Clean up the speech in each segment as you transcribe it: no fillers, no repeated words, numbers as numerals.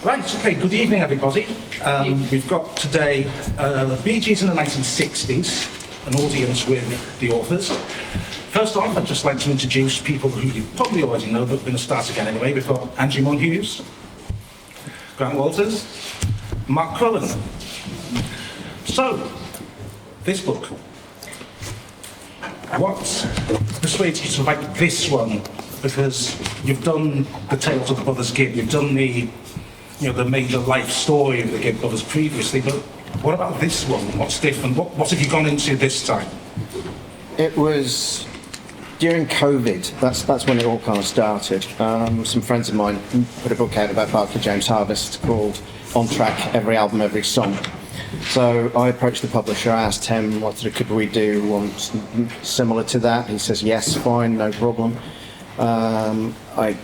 Right, okay, good evening everybody. We've got today the Bee Gees in the 1960s, an audience with the authors. First off, I'd just like to introduce people who you probably already know, but we're going to start again anyway. We've got Andrew Môn Hughes, Walters, Mark Crohan. So, this book. What persuades you to write this one? Because you've done the Tales of the Brothers Gibb, you've done the major life story of the Gibb brothers previously, but what about this one? What's different? What have you gone into this time? It was during COVID. That's when it all kind of started. Some friends of mine put a book out about Barclay James Harvest called On Track, Every Album, Every Song. So I approached the publisher, asked him could we do one similar to that. He says yes, fine, no problem. I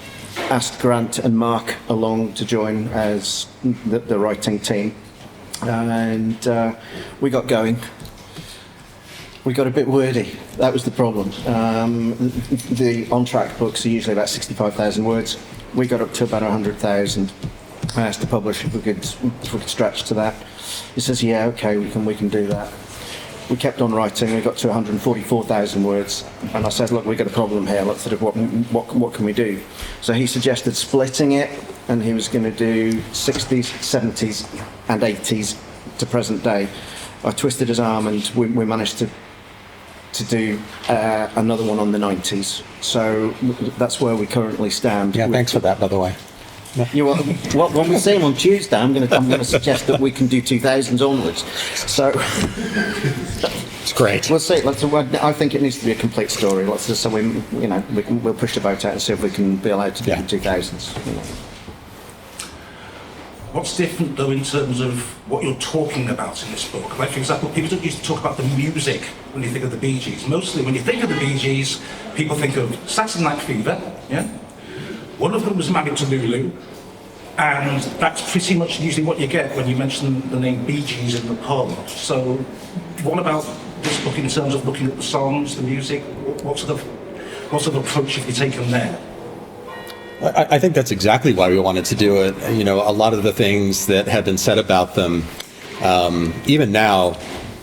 asked Grant and Mark along to join as the writing team, and we got going. We got a bit wordy. That was the problem. The on-track books are usually about 65,000 words. We got up to about 100,000. I asked the publisher if we could stretch to that. He says, yeah, okay, we can do that. We kept on writing. We got to 144,000 words, and I said, look, we've got a problem here. Let's what can we do? So he suggested splitting it, and he was going to do 60s, 70s, and 80s to present day. I twisted his arm, and we managed to do another one on the 90s. So that's where we currently stand. Yeah, thanks for that, by the way. When we see him on Tuesday, I'm going to suggest that we can do 2000s onwards. So it's great. We'll see. I think it needs to be a complete story. We'll push the boat out and see if we can be allowed to do the 2000s. What's different though in terms of what you're talking about in this book? Like for example, people don't used to talk about the music when you think of the Bee Gees. Mostly when you think of the Bee Gees, people think of Saturday Night Fever, yeah? One of them was married to Lulu, and that's pretty much usually what you get when you mention the name Bee Gees in the pub. So what about this book in terms of looking at the songs, the music? What sort of approach have you taken there? I think that's exactly why we wanted to do it. A lot of the things that have been said about them, even now,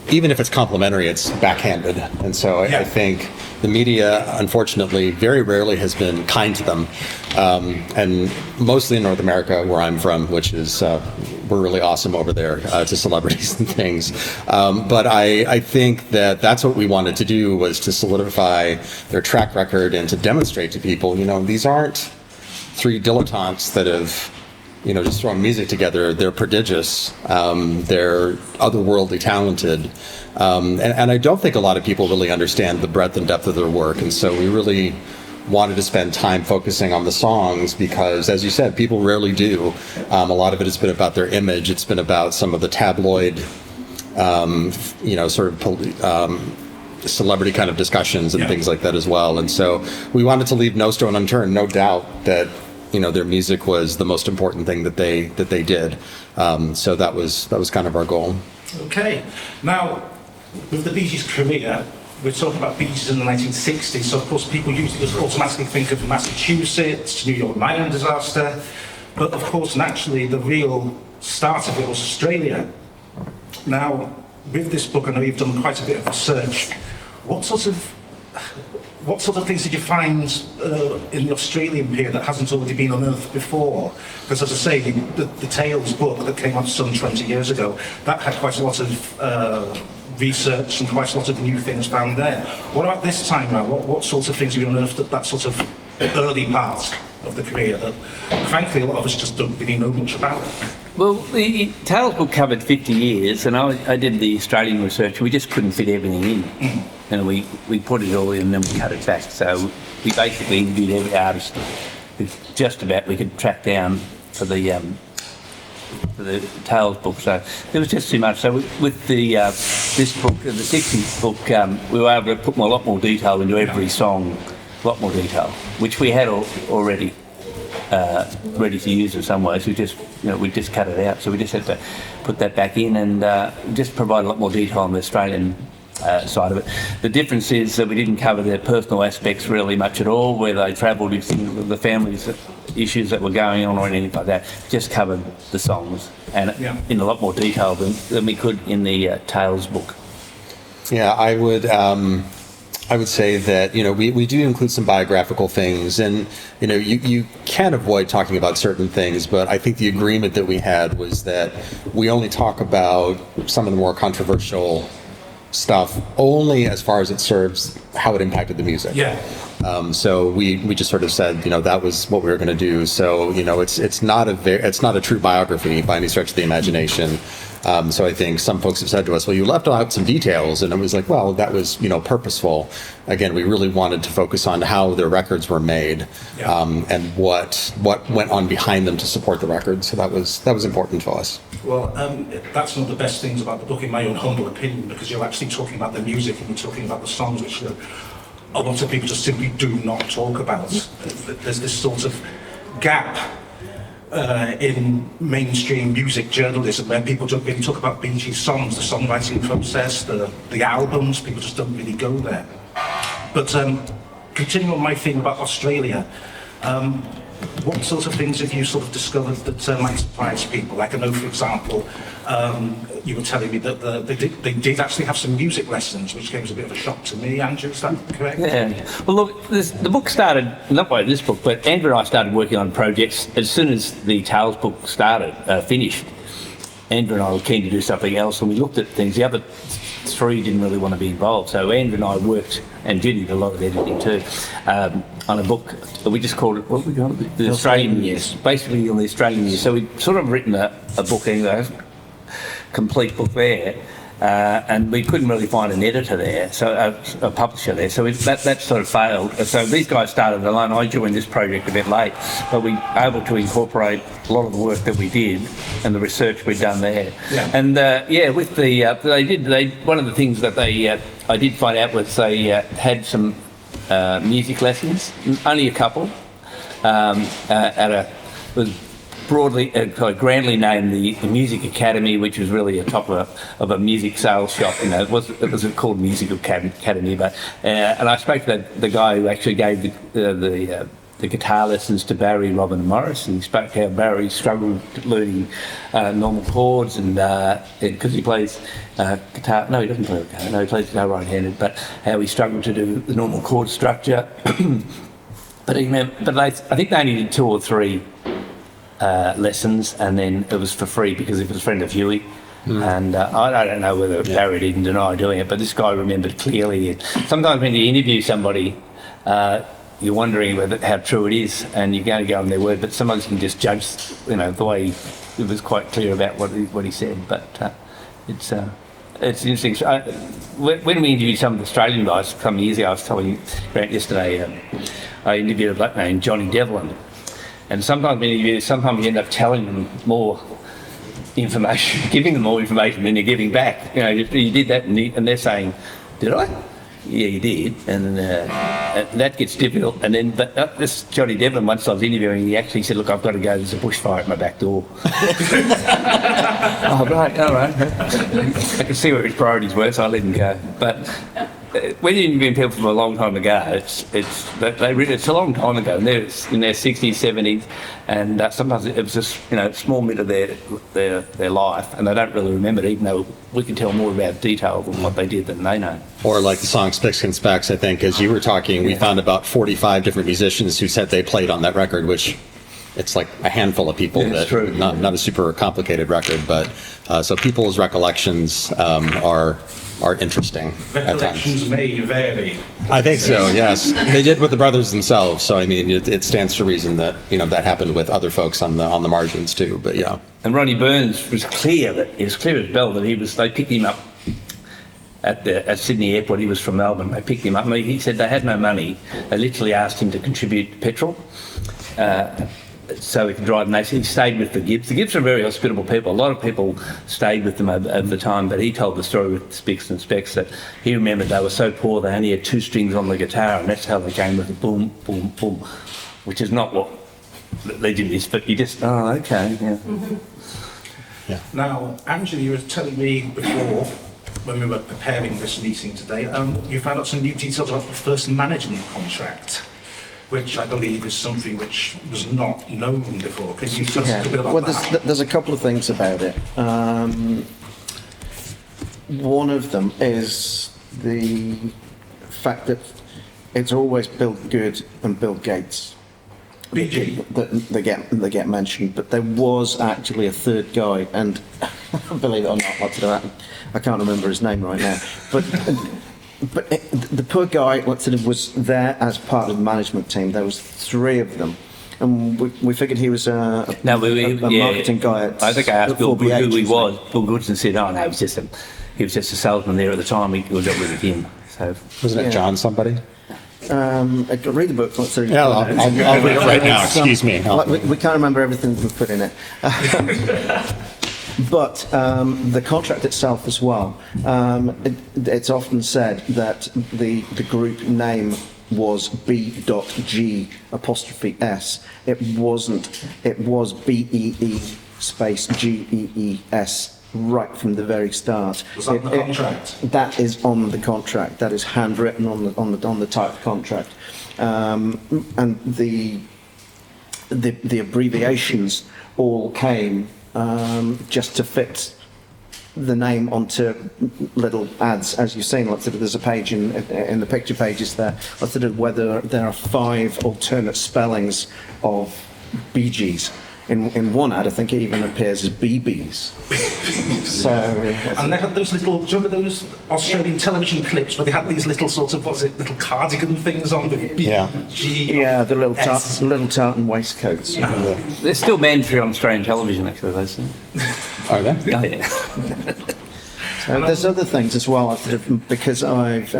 even if it's complimentary, it's backhanded. And so I think the media, unfortunately, very rarely has been kind to them. And mostly in North America, where I'm from, which is, we're really awesome over there to celebrities and things. But I think that's what we wanted to do, was to solidify their track record and to demonstrate to people, these aren't three dilettantes that have just throwing music together. They're prodigious. They're otherworldly talented. And I don't think a lot of people really understand the breadth and depth of their work. And so we really wanted to spend time focusing on the songs because, as you said, people rarely do. A lot of it has been about their image. It's been about some of the tabloid, celebrity kind of discussions and things like that as well. And so we wanted to leave no stone unturned. No doubt that their music was the most important thing that they did. So that was kind of our goal. Okay. Now, with the Bee Gees' career, we're talking about Bee Gees in the 1960s. So of course, people usually just automatically think of Massachusetts, New York mining disaster. But of course, naturally, the real start of it was Australia. Now, with this book, I know you've done quite a bit of research. What sort of things did you find in the Australian period that hasn't already been unearthed before? Because as I say, the Tales book that came out some 20 years ago, that had quite a lot of research and quite a lot of new things found there. What about this time around? What sorts of things have you unearthed at that sort of early part of the career that, frankly, a lot of us just don't really know much about? Well, the Tales book covered 50 years, and I did the Australian research. We just couldn't fit everything in. And we put it all in and then we cut it back. So we basically interviewed every artist just about we could track down for the Tales book. So there was just too much. So with this book, the 60s book, we were able to put a lot more detail into every song, a lot more detail, which we had already ready to use in some ways. We just cut it out. So we just had to put that back in and just provide a lot more detail on the Australian side of it. The difference is that we didn't cover their personal aspects really much at all, where they travelled with the families issues that were going on or anything like that. Just covered the songs and Yeah. in a lot more detail than we could in the Tales book. Yeah, I would say that, we do include some biographical things, and, you can't avoid talking about certain things, but I think the agreement that we had was that we only talk about some of the more controversial stuff only as far as it serves how it impacted the music. Yeah. So we just sort of said, that was what we were going to do. So, it's not a true biography by any stretch of the imagination. So I think some folks have said to us, well, you left out some details. And I was like, well, that was, purposeful. Again, we really wanted to focus on how the records were made, and what went on behind them to support the records. So that was important to us. Well, that's one of the best things about the book, in my own humble opinion, because you're actually talking about the music and you're talking about the songs, which a lot of people just simply do not talk about. There's this sort of gap in mainstream music journalism where people don't really talk about Bee Gees songs, the songwriting process, the albums. People just don't really go there. But continuing on my theme about Australia, what sort of things have you sort of discovered that might surprise people? Like, I know, for example, you were telling me that they did actually have some music lessons, which came as a bit of a shock to me. Andrew, is that correct? Yeah. Well, look, the book started, not by this book, but Andrew and I started working on projects as soon as the Tales book finished. Andrew and I were keen to do something else, and we looked at things. The other three didn't really want to be involved, so Andrew and I worked, and Judy did a lot of editing too, on a book. We just called it, what we called it? The Australian Years. Basically on the Australian Years. So we'd sort of written a book, complete book there, and we couldn't really find an editor there, so a publisher there. So that sort of failed. So these guys started alone. I joined this project a bit late, but we were able to incorporate a lot of the work that we did and the research we'd done there. Yeah. And with the one of the things that I did find out was they had some music lessons, only a couple, was broadly, grandly named the Music Academy, which was really a top of a music sales shop. It was called Music Academy, but and I spoke to the guy who actually gave the guitar lessons to Barry, Robin and Morris, and he spoke how Barry struggled learning normal chords, and because he plays guitar. No, he doesn't play guitar. No, he plays guitar right-handed, but how he struggled to do the normal chord structure. But I think they only did 2 or 3 lessons, and then it was for free because he was a friend of Huey. And I don't know whether Barry didn't deny doing it, but this guy remembered clearly. Sometimes when you interview somebody, you're wondering how true it is, and you're going to go on their word, but sometimes you can just judge, the way it was quite clear about what he said. But it's interesting. When we interviewed some of the Australian guys a couple of years ago, I was telling Grant yesterday, I interviewed a bloke named Johnny Devlin. And sometimes you end up telling them more information, giving them more information than you're giving back. You did that, and they're saying, "Did I?" Yeah, you did, and that gets difficult. And then, but this Johnny Devlin, once I was interviewing, he actually said, "Look, I've got to go. There's a bushfire at my back door." Oh, right, all right. I can see where his priorities were, so I let him go. But when you're interviewing people from a long time ago, it's a long time ago, and they're in their 60s, 70s, and sometimes it was just a small bit of their life, and they don't really remember it, even though we can tell more about detail than what they did than they know. Or like the song Spicks and Specks, I think, as you were talking, we found about 45 different musicians who said they played on that record, which it's like a handful of people. That's true. Not a super complicated record, but so people's recollections are interesting at times. Recollections may vary. I think so, yes. They did with the brothers themselves, so I mean, it stands to reason that that happened with other folks on the margins too. But yeah. And Ronnie Burns was clear as bell that they picked him up at Sydney Airport. He was from Melbourne. They picked him up. He said they had no money. They literally asked him to contribute petrol. So he could drive, and he stayed with the Gibbs. The Gibbs are very hospitable people. A lot of people stayed with them over the time, but he told the story with Spicks and Specks that he remembered they were so poor they only had 2 strings on the guitar, and that's how they came with the boom, boom, boom, which is not what legend is, but you just, okay, yeah. Yeah. Now, Angela, you were telling me before, when we were preparing this meeting today, you found out some new details about the first management contract, which I believe is something which was not known before. Can you tell us a bit about Well, that? there's a couple of things about it. One of them is the fact that it's always Bill Good and Bill Gates BG. that they get mentioned, but there was actually a third guy, and believe it or not, I can't remember his name right now, but the poor guy was there as part of the management team. There was 3 of them. And we figured he was a marketing guy. I think I asked Bill Good 4BH, who he was. wasn't Bill Goodson said, "Oh no, he was just a salesman there at the time. He was up with him." So Wasn't it Yeah. John somebody? I could read the book. Yeah, I'll read it right now. Excuse me. We can't remember everything we put in it. But the contract itself as well, it's often said that the group name was B.G apostrophe S. It wasn't. It was BEE space GEES right from the very start. Was that in the contract? That is on the contract. That is handwritten on the type contract, and the abbreviations all came just to fit the name onto little ads, as you've seen. There's a page in the picture pages there. Whether there are 5 alternate spellings of BGs. In one ad, I think it even appears as BBs. So, And they had those little, do you remember those Australian television clips where they had these little sort of, little cardigan things on with Yeah. BG? yeah, the little S. tartan waistcoats. they're still mandatory on Australian television, actually. Those things. Are they? Oh yeah. There's other things as well, because I've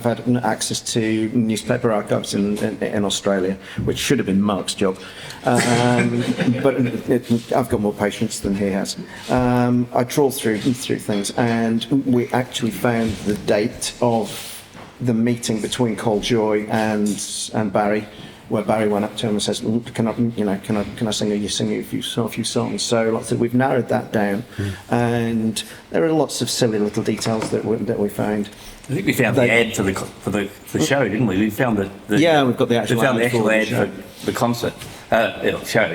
had access to newspaper archives in Australia, which should have been Mark's job, but I've got more patience than he has. I trawled through things, and we actually found the date of the meeting between Cole Joy and Barry, where Barry went up to him and says, "Can I sing you a few songs?" So, like I said, we've narrowed that down, and there are lots of silly little details that we found. I think we found the ad for the show, didn't we? We found the Yeah, we've got the actual we found the ad for actual the ad show. for the concert show,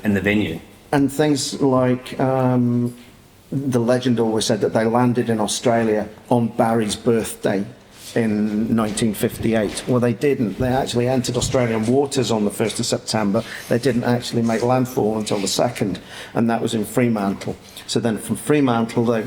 in the venue. And things like the legend always said that they landed in Australia on Barry's birthday in 1958. Well, they didn't. They actually entered Australian waters on the 1st of September. They didn't actually make landfall until the 2nd, and that was in Fremantle. So then from Fremantle, they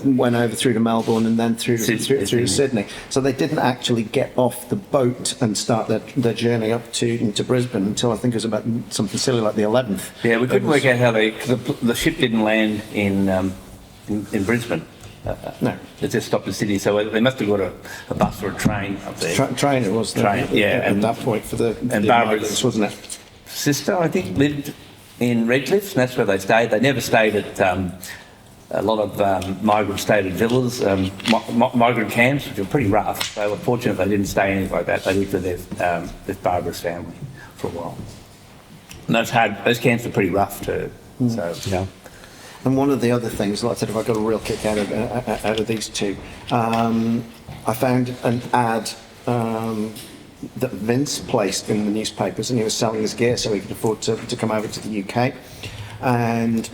went over through to Melbourne and then through to Sydney. So they didn't actually get off the boat and start their journey up to Brisbane until I think it was about something silly like the 11th. Yeah, we couldn't work out how the ship didn't land in Brisbane. No. It just stopped in Sydney, so they must have got a bus or a train up there. Train it was. Train, yeah, At that point for the Barbara's migrants, wasn't it? Sister, I think, lived in Redcliffe, and that's where they stayed. They never stayed at a lot of migrants stayed at villas, migrant camps, which were pretty rough. They were fortunate they didn't stay anything like that. They lived with Barbara's family for a while. And those camps were pretty rough too. So Yeah. And one of the other things, like I said, if I got a real kick out of these two, I found an ad that Vince placed in the newspapers, and he was selling his gear so he could afford to come over to the UK. And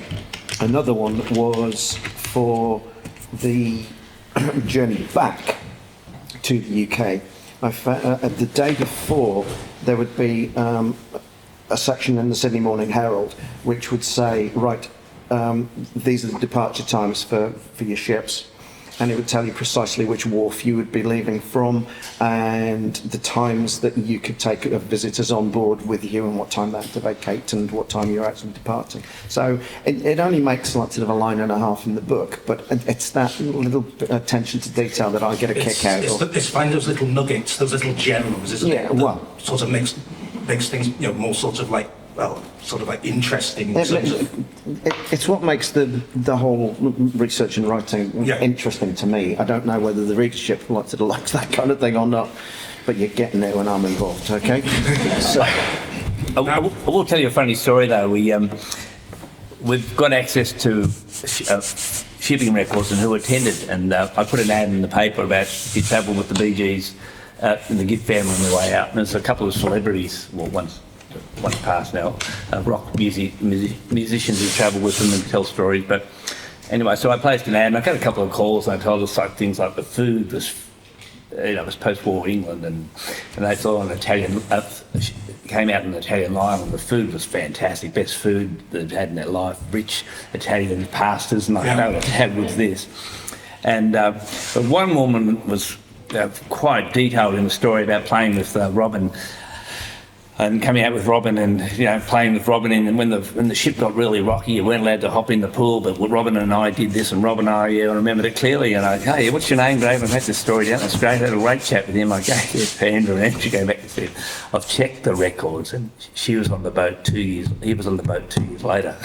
another one was for the journey back to the UK. The day before, there would be a section in the Sydney Morning Herald which would say, right, these are the departure times for your ships, and it would tell you precisely which wharf you would be leaving from and the times that you could take visitors on board with you and what time they have to vacate and what time you're actually departing. So it only makes like sort of a line and a half in the book, but it's that little attention to detail that I get a kick out of. It's finding those little nuggets, those little gems, isn't Yeah, it? That well- sort of makes things, more sort of like, interesting. It's what makes the whole research and writing Yeah. interesting to me. I don't know whether the readership likes that kind of thing or not, but you're getting there when I'm involved, okay? So, I will tell you a funny story though. We've got access to shipping records and who attended, and I put an ad in the paper about if you travel with the Bee Gees in the Gibb family on the way out. And there's a couple of celebrities, well, one's passed now, rock musicians who travel with them and tell stories. But anyway, so I placed an ad and I got a couple of calls and I told us like things like the food was, it was post-war England and they saw an Italian, came out in an Italian line and the food was fantastic, best food they've had in their life, rich Italian pastas, and I know how good's this. And but one woman was quite detailed in the story about playing with Robin and coming out with Robin and, playing with Robin. And when the ship got really rocky, you weren't allowed to hop in the pool, but Robin and I did this, and Robin and I remembered it clearly. And I, hey, what's your name, Dave? I've had this story down. That's great. I had a great chat with him. I gave it to Andrew, and Andrew came back and said, I've checked the records, and she was on the boat 2 years. He was on the boat 2 years later.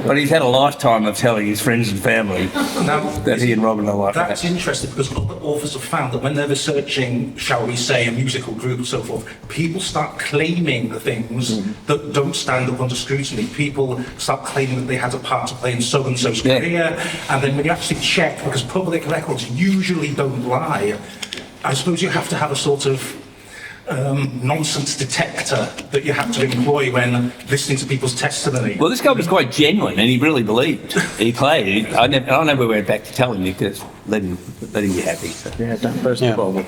But he's had a lifetime of telling his friends and family that he and Robin are like that. That's interesting because other authors have found that when they're researching, shall we say, a musical group and so forth, people start claiming the things that don't stand up under scrutiny. People start claiming that they had a part to play in so-and-so's career, and then when you actually check, because public records usually don't lie, I suppose you have to have a sort of nonsense detector that you have to employ when listening to people's testimony. Well, this guy was quite genuine, and he really believed. He played. I never went back to tell him because let him be happy. So. Yeah, don't burst the bubble.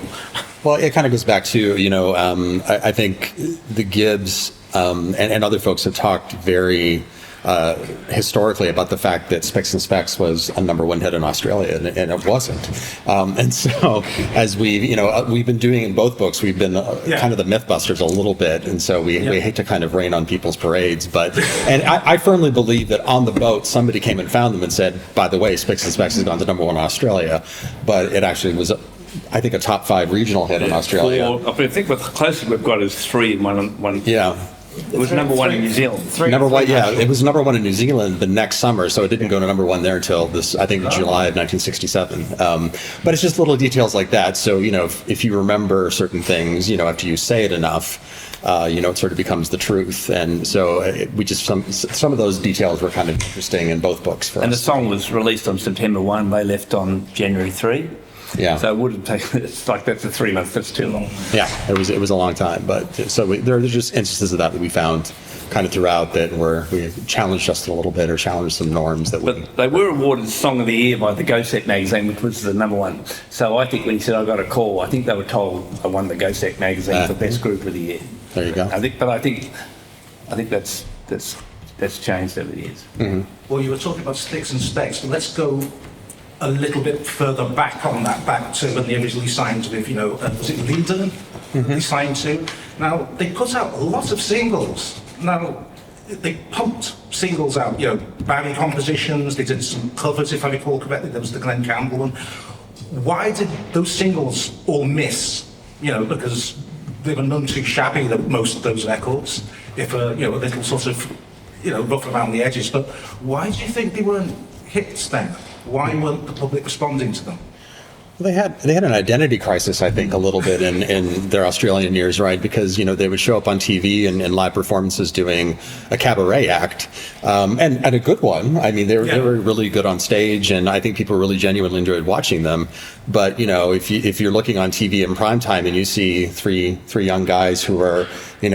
Well, it kind of goes back to, I think the Gibbs and other folks have talked very historically about the fact that Spicks and Specks was a #1 hit in Australia, and it wasn't. And so, as we've been doing in both books, we've been kind of the mythbusters a little bit, and so we hate to kind of rain on people's parades. And I firmly believe that on the boat, somebody came and found them and said, by the way, Spicks and Specks has gone to #1 in Australia, but it actually was, I think, a top 5 regional hit in Australia. I think the closest we've got is 3 in one. Yeah. It was #1 in New Zealand. It was #1 in New Zealand the next summer, so it didn't go to #1 there until July of 1967. But it's just little details like that. So, if you remember certain things, after you say it enough, it sort of becomes the truth. And so some of those details were kind of interesting in both books for us. And the song was released on September 1. They left on January 3. Yeah. So it wouldn't take, it's like that's a 3 months, that's too long. Yeah, it was a long time. But so there are just instances of that we found kind of throughout that we challenged us a little bit or challenged some norms that But they were awarded Song of the Year by the Go Set magazine, which was the #1. So I think when he said I got a call, I think they were told I won the Go Set magazine for Best Group of the Year. There you go. I think that's changed over the years. Mm-hmm. Well, you were talking about Sticks and Specks, but let's go a little bit further back on that, back to when they originally signed with, was it Leader they signed to? Now, they put out a lot of singles. Now, they pumped singles out, Barry compositions, they did some covers, if I recall correctly, there was the Glenn Campbell one. Why did those singles all miss? Because they were none too shabby, most of those records, if a little sort of, rough around the edges. But why do you think they weren't hits then? Why weren't the public responding to them? They had an identity crisis, I think, a little bit in their Australian years, right? Because they would show up on TV and live performances doing a cabaret act, and a good one. I mean, they were really good on stage, and I think people really genuinely enjoyed watching them. But if you're looking on TV in prime time and you see three young guys who are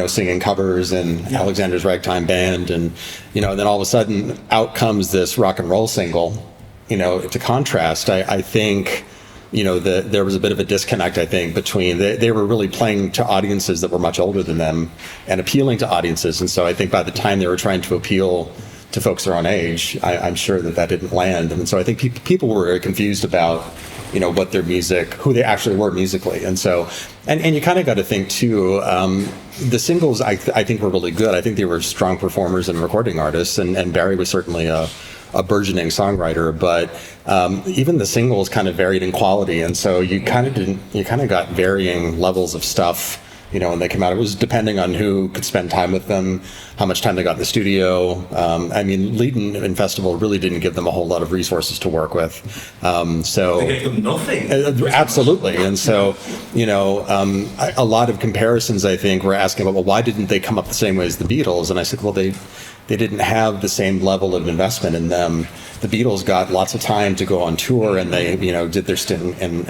singing covers and Alexander's Ragtime Band, and then all of a sudden out comes this rock and roll single, to contrast, I think. There was a bit of a disconnect, I think, between they were really playing to audiences that were much older than them and appealing to audiences. And so I think by the time they were trying to appeal to folks their own age, I'm sure that didn't land. And so I think people were very confused about, what their music, who they actually were musically. And so, and you kind of got to think too, the singles I think were really good. I think they were strong performers and recording artists, and Barry was certainly a burgeoning songwriter, but even the singles kind of varied in quality, and so you kind of got varying levels of stuff, when they came out. It was depending on who could spend time with them, how much time they got in the studio. I mean, Leiden and Festival really didn't give them a whole lot of resources to work with, so they gave them nothing. Absolutely. And so, a lot of comparisons, I think, were asking about, well, why didn't they come up the same way as the Beatles? And I said, well, they didn't have the same level of investment in them. The Beatles got lots of time to go on tour, and they, did their stint in,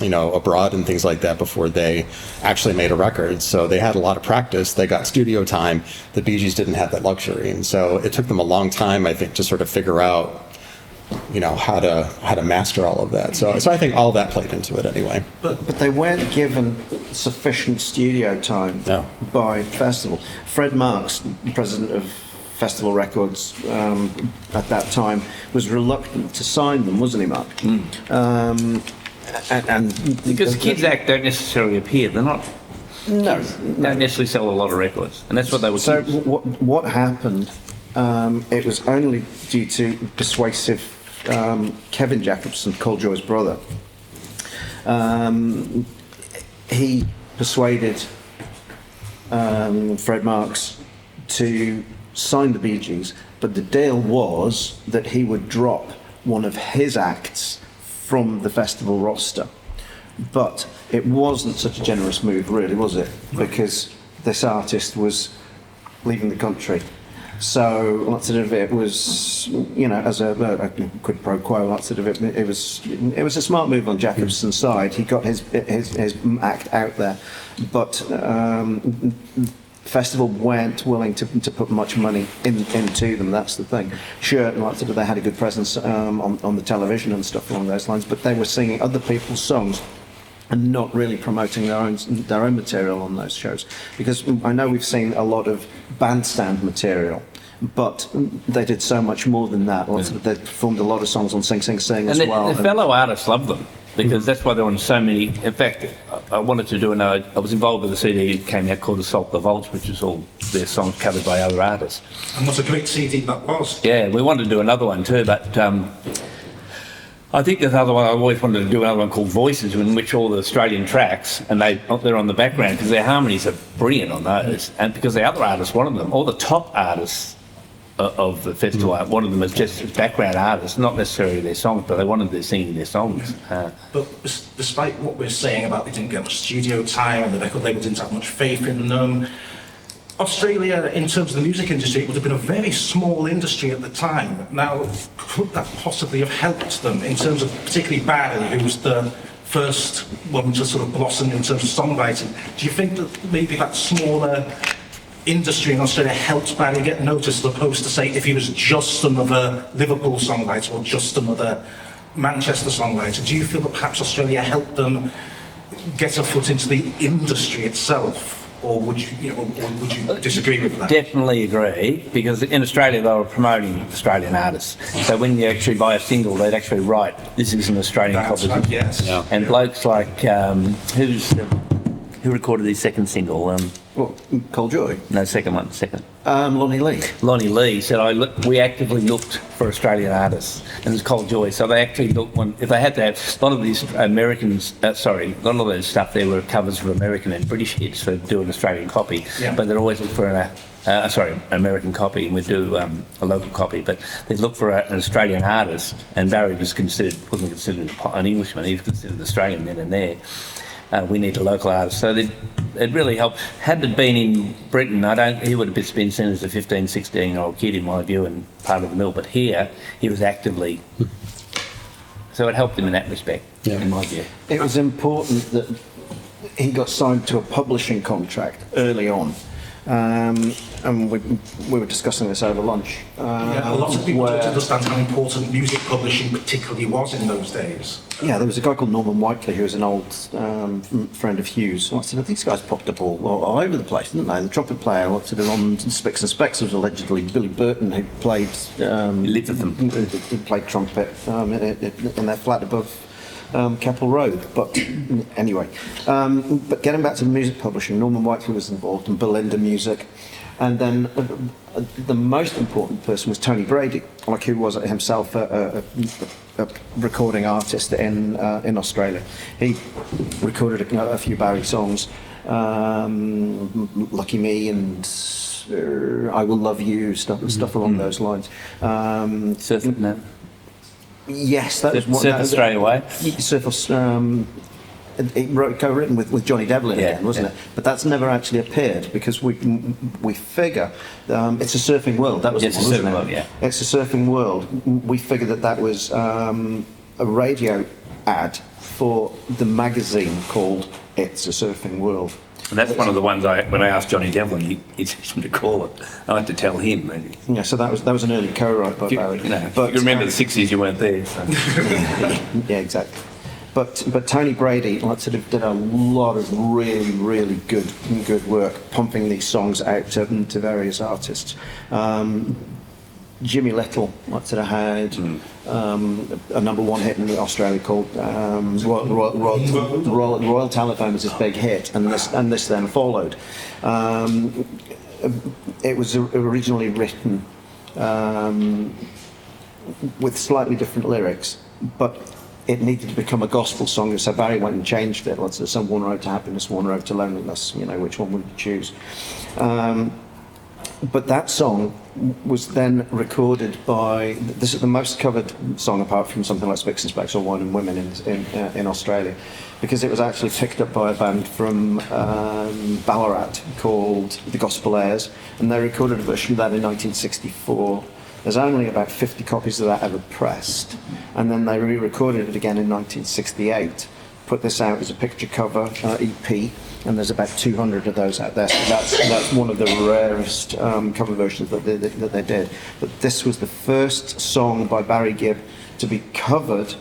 abroad and things like that before they actually made a record. So they had a lot of practice. They got studio time. The Bee Gees didn't have that luxury, and so it took them a long time, I think, to sort of figure out, how to master all of that. So I think all that played into it anyway. But they weren't given sufficient studio time No. by Festival. Fred Marks, president of Festival Records at that time, was reluctant to sign them, wasn't he, Mark? And Because Kids Act don't necessarily appear. They're not. no, Don't necessarily sell a lot of records, and that's what they were. So kids. what happened? It was only due to persuasive Kevin Jacobson, Coljoy's brother. He persuaded Fred Marks to sign the Bee Gees, but the deal was that he would drop one of his acts from the festival roster. But it wasn't such a generous move, really, was it? Because this artist was leaving the country. So lots of it was, as a quid pro quo. Lots of it was a smart move on Jacobson's side. He got his act out there, but Festival weren't willing to put much money into them. That's the thing. Sure, lots of it, they had a good presence on the television and stuff along those lines, but they were singing other people's songs and not really promoting their own material on those shows. Because I know we've seen a lot of bandstand material, but they did so much more than that. They performed a lot of songs on Sing Sing Sing as well. The fellow artists loved them because that's why they're on so many. In fact, I wanted to do I was involved with a CD that came out called Assault the Vaults, which is all their songs covered by other artists. And what a great CD that was. Yeah, we wanted to do another one too, but I think there's another one. I always wanted to do another one called Voices, in which all the Australian tracks, and they're on the background because their harmonies are brilliant on those, and because the other artists wanted them. All the top artists of the festival wanted them as just as background artists, not necessarily their songs, but they wanted them singing their songs. But despite what we're saying about they didn't get much studio time and the record label didn't have much faith in them, Australia, in terms of the music industry, it would have been a very small industry at the time. Now, could that possibly have helped them in terms of particularly Barry, who was the first one to sort of blossom in terms of songwriting? Do you think that maybe that smaller industry in Australia helped Barry get noticed, as opposed to, say, if he was just another Liverpool songwriter or just another Manchester songwriter? Do you feel that perhaps Australia helped them get a foot into the industry itself? Or would you disagree with that? Definitely agree, because in Australia they were promoting Australian artists. So when you actually buy a single, they'd actually write, "This is an Australian That's copy." right, yes. Yeah. And blokes like who recorded his second single? Coljoy? No, second. Lonnie Lee. Lonnie Lee said, we actively looked for Australian artists, and it's Cold Joy. So they actually looked, if they had to have, a lot of these Americans, a lot of those stuff there were covers of American and British hits for do an Australian copy, Yeah. but they'd always look for an American copy, and we'd do a local copy, but they'd look for an Australian artist, and Barry wasn't considered an Englishman, he was considered Australian then and there. We need a local artist. So it really helped. Had it been in Britain, he would have been seen as a 15, 16-year-old kid, in my view, and part of the mill. But here, he was actively... So it helped him in that respect, in my view. It was important that he got signed to a publishing contract early on. And we were discussing this over lunch. Yeah, a lot of people don't understand how important music publishing particularly was in those days. Yeah, there was a guy called Norman Whiteley who was an old friend of Hughes. I said, these guys popped up all over the place, didn't they? The trumpet player, on Spicks and Specks was allegedly Billy Burton, who played... He lived with them. Who played trumpet in their flat above Keppel Road. But anyway, but getting back to the music publishing, Norman Whiteley was involved, and Belinda Music. And then the most important person was Tony Brady, who was himself a recording artist in Australia. He recorded a few Barry songs, Lucky Me and I Will Love You, stuff along those lines. No. Yes, that was one. Surf Australia Way. Surf co-written with Johnny Devlin Yeah, again, wasn't yeah. it? But that's never actually appeared because we figure it's a surfing world. That was It's the one, a wasn't Surfing it? World, yeah. It's a surfing world. We figured that was a radio ad for the magazine called It's a Surfing World. And that's one of the ones when I asked Johnny Devlin, he asked me to call it. I had to tell him. And, Yeah, so that was an early co-write by Barry. if you remember the 60s, you weren't there. So. Yeah, exactly. But Tony Brady sort of did a lot of really good work pumping these songs out to various artists. Jimmy Little sort of had a number one hit in Australia called Royal Telephone was his big hit, and this then followed. It was originally written with slightly different lyrics, but it needed to become a gospel song, so Barry went and changed it. Let's say some One Road to Happiness, One Road to Loneliness. Which one would you choose? But that song was then recorded by. This is the most covered song, apart from something like Spicks and Specks or Wine and Women in Australia, because it was actually picked up by a band from Ballarat called the Gospel Airs, and they recorded a version of that in 1964. There's only about 50 copies of that ever pressed, and then they re-recorded it again in 1968. Put this out as a picture cover EP, and there's about 200 of those out there. So that's one of the rarest cover versions that they did. But this was the first song by Barry Gibb to be covered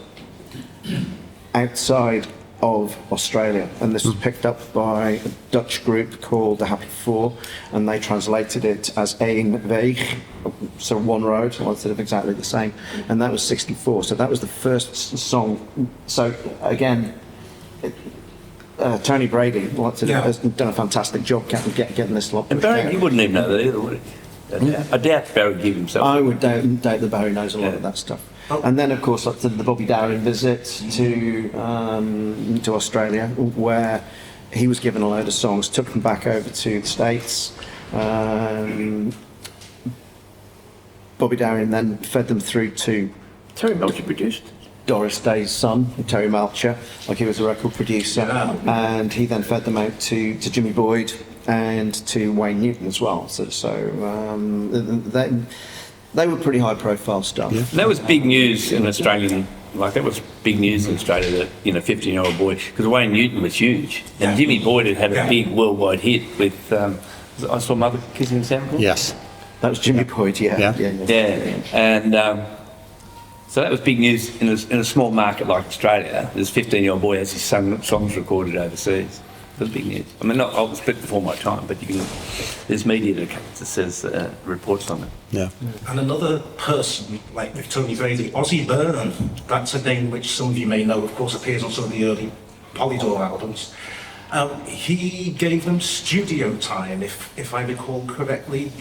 outside of Australia, and this was picked up by a Dutch group called the Happy Four, and they translated it as Één Weg, so one road, instead of exactly the same, and that was 64. So that was the first song. So again, Tony Brady has done a fantastic job getting this lot. And Barry, you wouldn't even know that either, would he? I doubt Barry Gibb himself. I would doubt that Barry knows a lot of that stuff. And then, of course, the Bobby Darin visit to Australia, where he was given a load of songs, took them back over to the States. Bobby Darin then fed them through to Terry Melcher produced. Doris Day's son, Terry Melcher, like he was a record producer, and he then fed them out to Jimmy Boyd and to Wayne Newton as well. They were pretty high-profile stuff. And that was big news in Australian. That was big news in Australia that 15-year-old boy, because Wayne Newton was huge, and Jimmy Boyd had a big worldwide hit with. I saw Mother Kissing Sam. Yes. That was Jimmy Boyd, yeah. And so that was big news in a small market like Australia. This 15-year-old boy has his songs recorded overseas. It was big news. I mean, I'll split before my time, but there's media that says reports on it. Yeah. And another person, like with Tony Brady, Ozzy Byrne, that's a name which some of you may know, of course, appears on some of the early Polydor albums. He gave them studio time, if I recall correctly.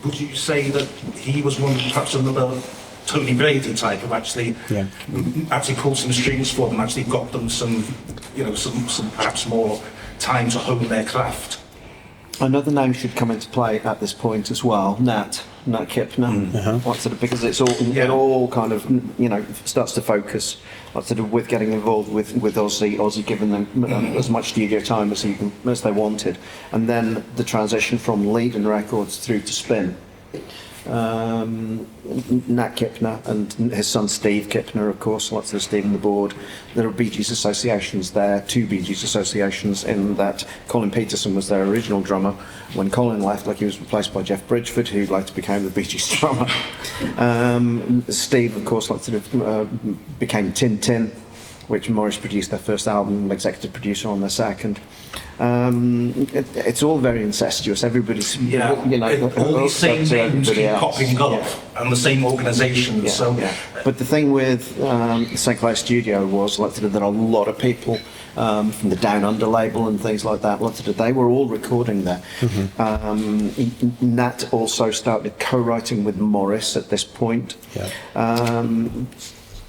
Would you say that he was one, perhaps another Tony Brady type who actually pulled some strings for them, actually got them some perhaps more time to hone their craft? Another name should come into play at this point as well, Nat Kipner, because it all kind of starts to focus with getting involved with Ozzy giving them as much studio time as they wanted, and then the transition from Leiden Records through to Spin. Nat Kipner and his son Steve Kipner, of course, lots of Steve on the board. There are Bee Gees associations there, two Bee Gees associations, in that Colin Peterson was their original drummer. When Colin left, he was replaced by Jeff Bridgeford, who later became the Bee Gees drummer. Steve, of course, became Tin, which Morris produced their first album, executive producer on their second. It's all very incestuous. Everybody's, all these same names keep popping up, and the same organisations. But the thing with St Clair Studio was that a lot of people from the Down Under label and things like that, they were all recording there. Nat also started co-writing with Morris at this point.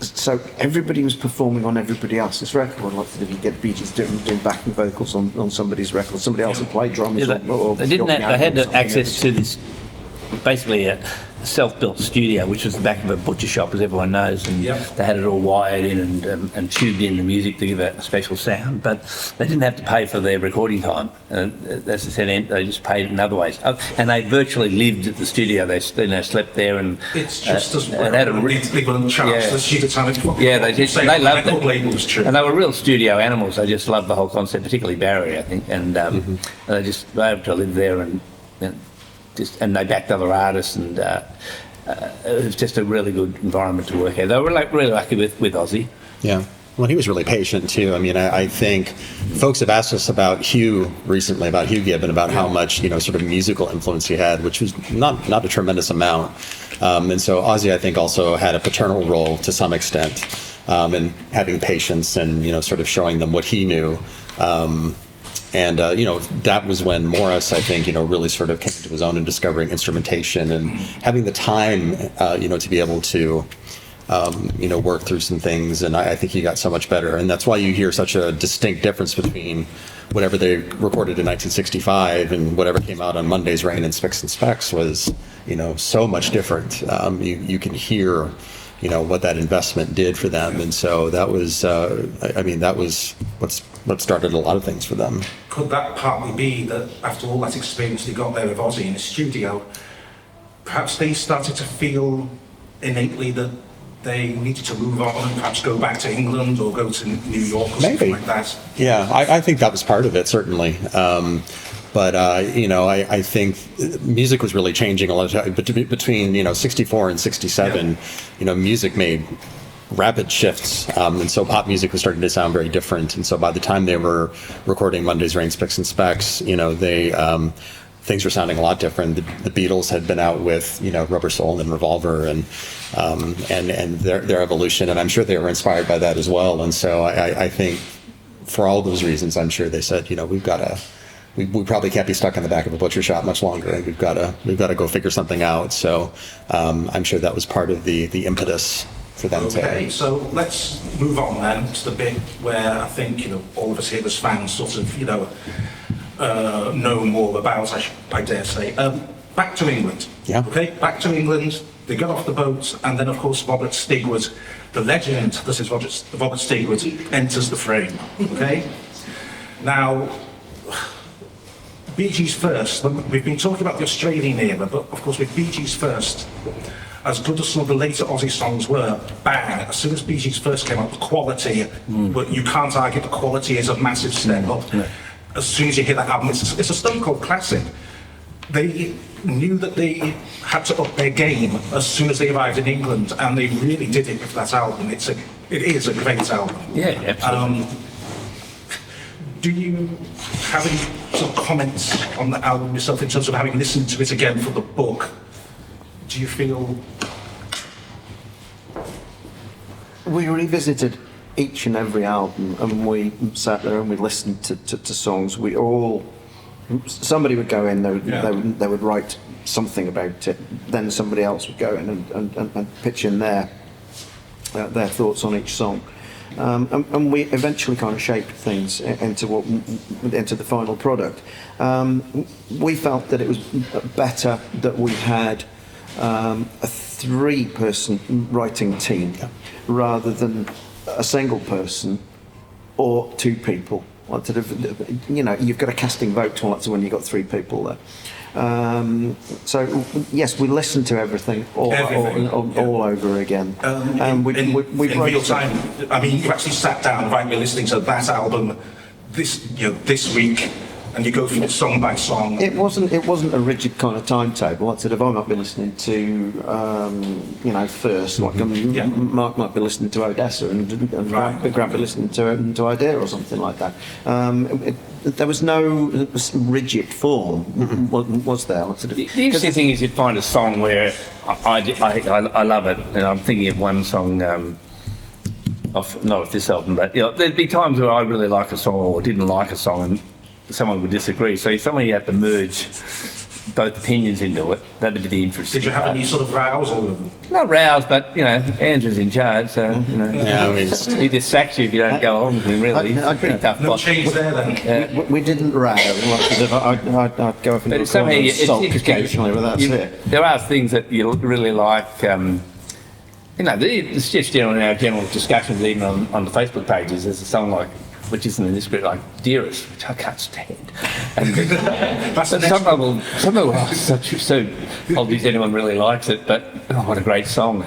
So everybody was performing on everybody else's record. If you get Bee Gees doing backing vocals on somebody's record, somebody else would play drums. They had access to this basically a self-built studio, which was the back of a butcher shop, as everyone knows, and Yep. they had it all wired in and tubed in the music to give it a special sound. But they didn't have to pay for their recording time. As I said, they just paid in other ways. And they virtually lived at the studio. They slept there, and It's just as well. and had a They wouldn't charge Yeah. the studio time. yeah, they loved record it. label was true. And they were real studio animals. They just loved the whole concept, particularly Barry, I think. And they just were able to live there and they backed other artists, and it was just a really good environment to work at. They were really lucky with Ozzy. Yeah. Well, he was really patient too. I mean, I think folks have asked us about Hugh recently, about Hugh Gibb, and about how much, sort of musical influence he had, which was not a tremendous amount. And so Ozzy, I think, also had a paternal role to some extent, in having patience and, sort of showing them what he knew. That was when Morris, I think, really sort of came to his own in discovering instrumentation and having the time, to be able to, work through some things. And I think he got so much better. And that's why you hear such a distinct difference between whatever they recorded in 1965 and whatever came out on Monday's Rain and Spicks and Specks was, so much different. You can hear, what that investment did for them. And so that was, that was what started a lot of things for them. Could that partly be that after all that experience they got there with Ozzy in the studio, perhaps they started to feel innately that they needed to move on and perhaps go back to England or go to New York or something Maybe. like that? Yeah, I think that was part of it, certainly. I think music was really changing a lot. But between 64 and 67, music made rapid shifts, and so pop music was starting to sound very different. And so by the time they were recording Monday's Rain, Spicks and Specks, things were sounding a lot different. The Beatles had been out with Rubber Soul and Revolver, and their evolution, and I'm sure they were inspired by that as well. And so I think for all those reasons, I'm sure they said, we probably can't be stuck in the back of a butcher shop much longer, and we've got to go figure something out. So I'm sure that was part of the impetus for them. Okay, so let's move on then to the bit where I think all of us here as fans sort of know more about. I dare say. Back to England. Yeah. Okay, back to England. They got off the boat, and then of course Robert Stigwood, the legend. This is Robert Stigwood enters the frame. Okay. Now, Bee Gees first. We've been talking about the Australian era, but of course with Bee Gees first, as good as some of the later Aussie songs were, bang, as soon as Bee Gees first came out, the quality, but you can't argue the quality is a massive step up. As soon as you hear that album, it's a Stone Cold classic. They knew that they had to up their game as soon as they arrived in England, and they really did it with that album. It is a great album. Yeah, absolutely. Do you have any sort of comments on the album yourself in terms of having listened to it again for the book? Do you feel... We revisited each and every album, and we sat there and we listened to songs. Somebody would go in, they would write something about it, then somebody else would go in and pitch in their thoughts on each song. And we eventually kind of shaped things into the final product. We felt that it was better that we had a three-person writing team rather than a single person or two people. You've got a casting vote to when you've got three people there. So yes, we listened to everything all over again. We in wrote real time. I mean, you actually sat down right, we're listening to that album this week, and you go through it song by song. It wasn't a rigid kind of timetable. Like I said, if I might be listening to first, Mark might be listening to Odessa, and Grant be listening to Idea or something like that. There was no rigid form, was there? The interesting thing is you'd find a song where I love it, and I'm thinking of one song, not off this album, but there'd be times where I really like a song or didn't like a song, and someone would disagree. So somewhere you have to merge both opinions into it. That'd be the interesting Did you have part. any sort of rows or? Not rows, but, you know, Andrew's in charge, so, you know. Yeah, I mean, He just sacks you if you don't go along with him, really. I- I- He's a pretty tough No boss. change there then? We didn't row. I'd go up into But a somehow corner and it's sulk interesting. occasionally, but that's it. There are things that you really like. You know, it's just in our general discussions, even on the Facebook pages. There's a song like, which isn't in this group, like "Dearest," which I can't stand. And That's the but next some people, oh, so obviously anyone really likes it. But oh, what a great song!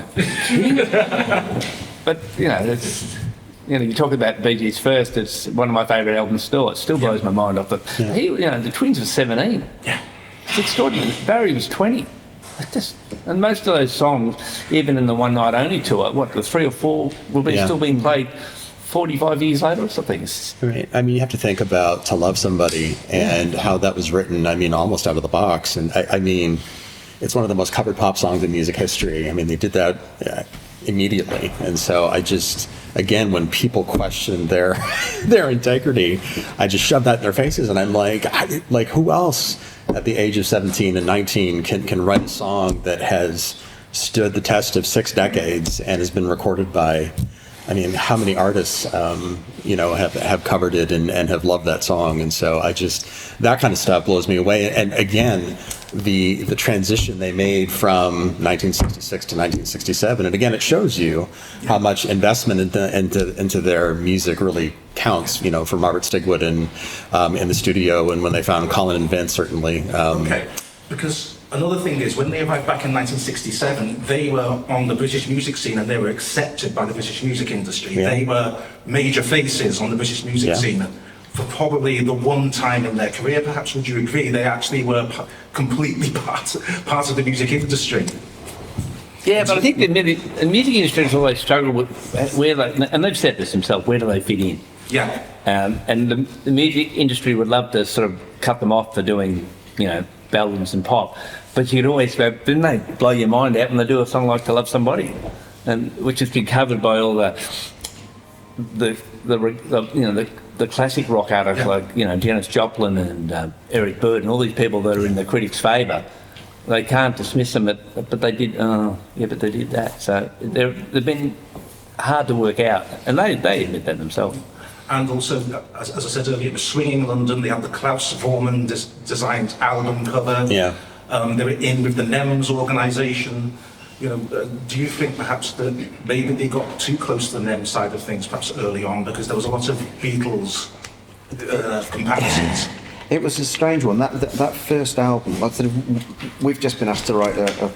But you know, it's. You know, you talk about Bee Gees first. It's one of my favourite albums still. It still blows my mind off. But he, you know, the Twins were 17. Yeah. It's extraordinary. Barry was 20. And most of those songs, even in the One Night Only tour, the 3 or 4 will be Yeah. still being played 45 years later or something. It's, right. I mean, you have to think about "To Love Somebody" and how that was written. I mean, almost out of the box. And I mean, it's one of the most covered pop songs in music history. I mean, they did that immediately. And so I just, again, when people question their their integrity, I just shove that in their faces, and I'm like, who else at the age of 17 and 19 can write a song that has stood the test of 6 decades and has been recorded by, I mean, how many artists, you know, have covered it and have loved that song. And so I just, that kind of stuff blows me away. And again, the transition they made from 1966 to 1967, and again, it shows you how much investment into their music really counts, you know, for Margaret Stigwood and in the studio, and when they found Colin and Vince, certainly. Okay, because another thing is, when they arrived back in 1967, they were on the British music scene and they were accepted by the British music industry. Yeah. They were major faces on the British music Yeah. scene. For probably the one time in their career, perhaps, would you agree, they actually were completely part of the music industry. yeah, but I think the music industry has always struggled with where they, and they've said this themselves, where do they fit in? Yeah. And the music industry would love to sort of cut them off for doing, you know, ballads and pop. But you could always go, didn't they blow your mind out when they do a song like "To Love Somebody," and which has been covered by all the you know, the classic rock artists like, you know, Janis Joplin and Eric Burdon, and all these people that are in the critics' favour. They can't dismiss them, but they did. But they did that. So they've been hard to work out, and they admit that themselves. And also, as I said earlier, it was swinging London. They had the Klaus Vormann designed album cover. Yeah. They were in with the NEMS organisation. You know, do you think perhaps that maybe they got too close to the NEMS side of things, perhaps early on, because there was a lot of Beatles comparisons? It was a strange one. That first album, like I said, we've just been asked to write a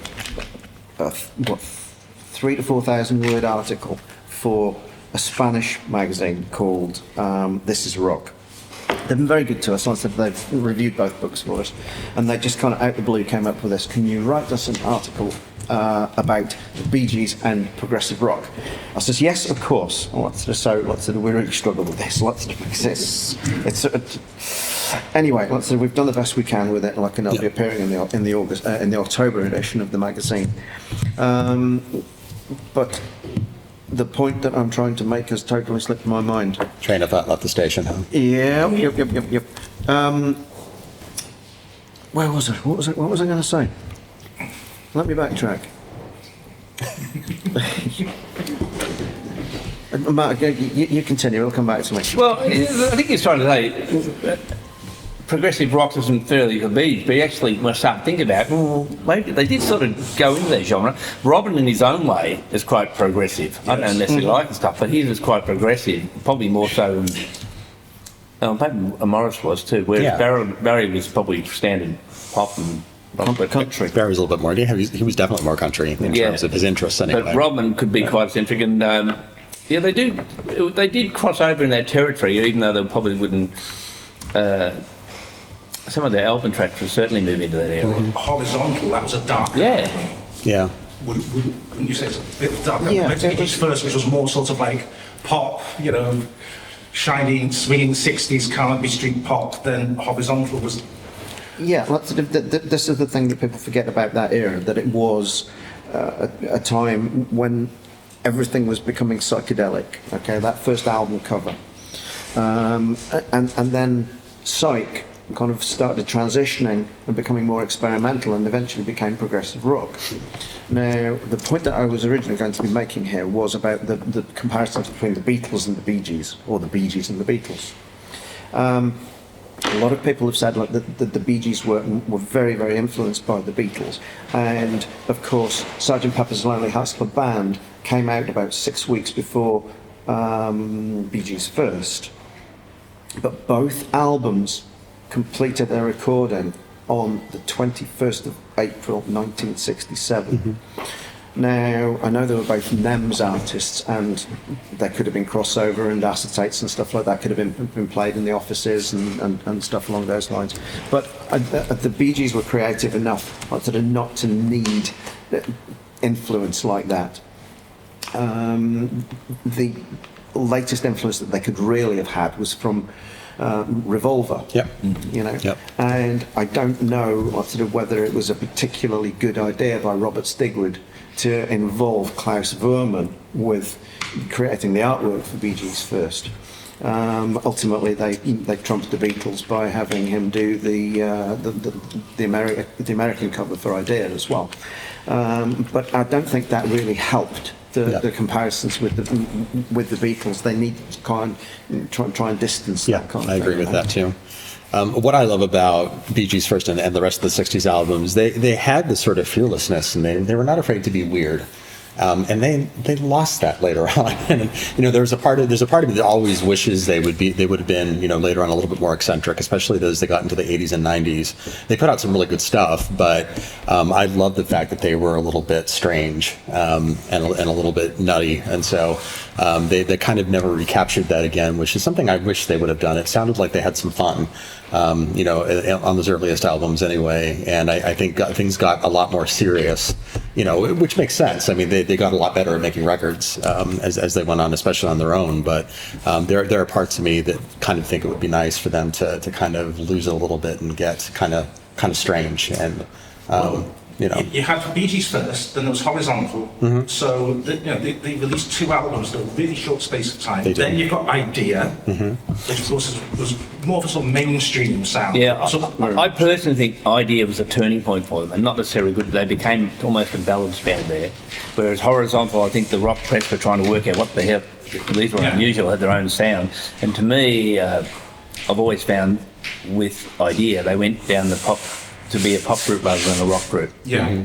3,000 to 4,000 word article for a Spanish magazine called This Is Rock. They've been very good to us. Like I said, they've reviewed both books for us, and they just kind of out the blue came up with this. Can you write us an article about the Bee Gees and progressive rock? I says, yes, of course. We really struggle with this. Anyway, we've done the best we can with it. Like, and it'll be appearing in the October edition of the magazine. But the point that I'm trying to make has totally slipped my mind. Train of thought left the station, huh? Yeah. Yep. Where was I? What was I going to say? Let me backtrack. Mark, you continue. It'll come back to me. Well, I think he's trying to say progressive rock isn't fairly the Bees, but actually, when I start thinking about it, well, maybe they did sort of go into that genre. Robin, in his own way, is quite progressive. I don't necessarily like the stuff, but he was quite progressive, probably more so than maybe Morris was too, whereas Barry was probably standard pop and Country. Barry was a little bit more. He was definitely more country in terms of his interests anyway. But Robin could be quite eccentric, and they did cross over in that territory, even though they probably wouldn't. Some of the album tracks would certainly move into that area. Horizontal, that was a dark. Yeah. Wouldn't you say it's a bit darker? Yeah, His first, which was more sort of like pop, you know, shiny, swinging 60s Carnaby Street pop, then Horizontal was. Yeah, this is the thing that people forget about that era, that it was a time when everything was becoming psychedelic. Okay, that first album cover, and then Psych kind of started transitioning and becoming more experimental and eventually became progressive rock. Now, the point that I was originally going to be making here was about the comparisons between the Beatles and the Bee Gees, or the Bee Gees and the Beatles. A lot of people have said like, that the Bee Gees were very, very influenced by the Beatles. And, of course, Sgt. Pepper's Lonely Hearts Club Band came out about 6 weeks before Bee Gees First. But both albums completed their recording on the 21st of April 1967. Now, I know they were both NEMS artists, and there could have been crossover and acetates and stuff like that could have been played in the offices and stuff along those lines. But the Bee Gees were creative enough not to need influence like that. The latest influence that they could really have had was from Revolver. Yep. You know, Yep. and I don't know whether it was a particularly good idea by Robert Stigwood to involve Klaus Voormann with creating the artwork for Bee Gees First. Ultimately, they trumped the Beatles by having him do the American cover for Idea as well. But I don't think that really helped the comparisons with the Beatles. They need to try and distance that kind of thing. I agree with that too. What I love about Bee Gees First and the rest of the 60s albums, they had this sort of fearlessness, and they were not afraid to be weird. And they lost that later on. And there's a part of me that always wishes they would have been later on a little bit more eccentric, especially as they got into the 80s and 90s. They put out some really good stuff, but I love the fact that they were a little bit strange and a little bit nutty, and so they kind of never recaptured that again, which is something I wish they would have done. It sounded like they had some fun. On those earliest albums anyway, and I think things got a lot more serious, which makes sense. I mean, they got a lot better at making records as they went on, especially on their own, but there are parts of me that kind of think it would be nice for them to kind of lose it a little bit and get kind of strange, and You had Bee Gees First, then there was Horizontal. So they released 2 albums in a really short space of time. Then you've got Idea, which of course was more of a sort of mainstream sound. Yeah, I personally think Idea was a turning point for them, and not necessarily good. They became almost a ballads band there. Whereas Horizontal, I think the rock press were trying to work out what the hell, these were unusual, had their own sound. And to me, I've always found with Idea, they went down the pop to be a pop group rather than a rock group. Yeah.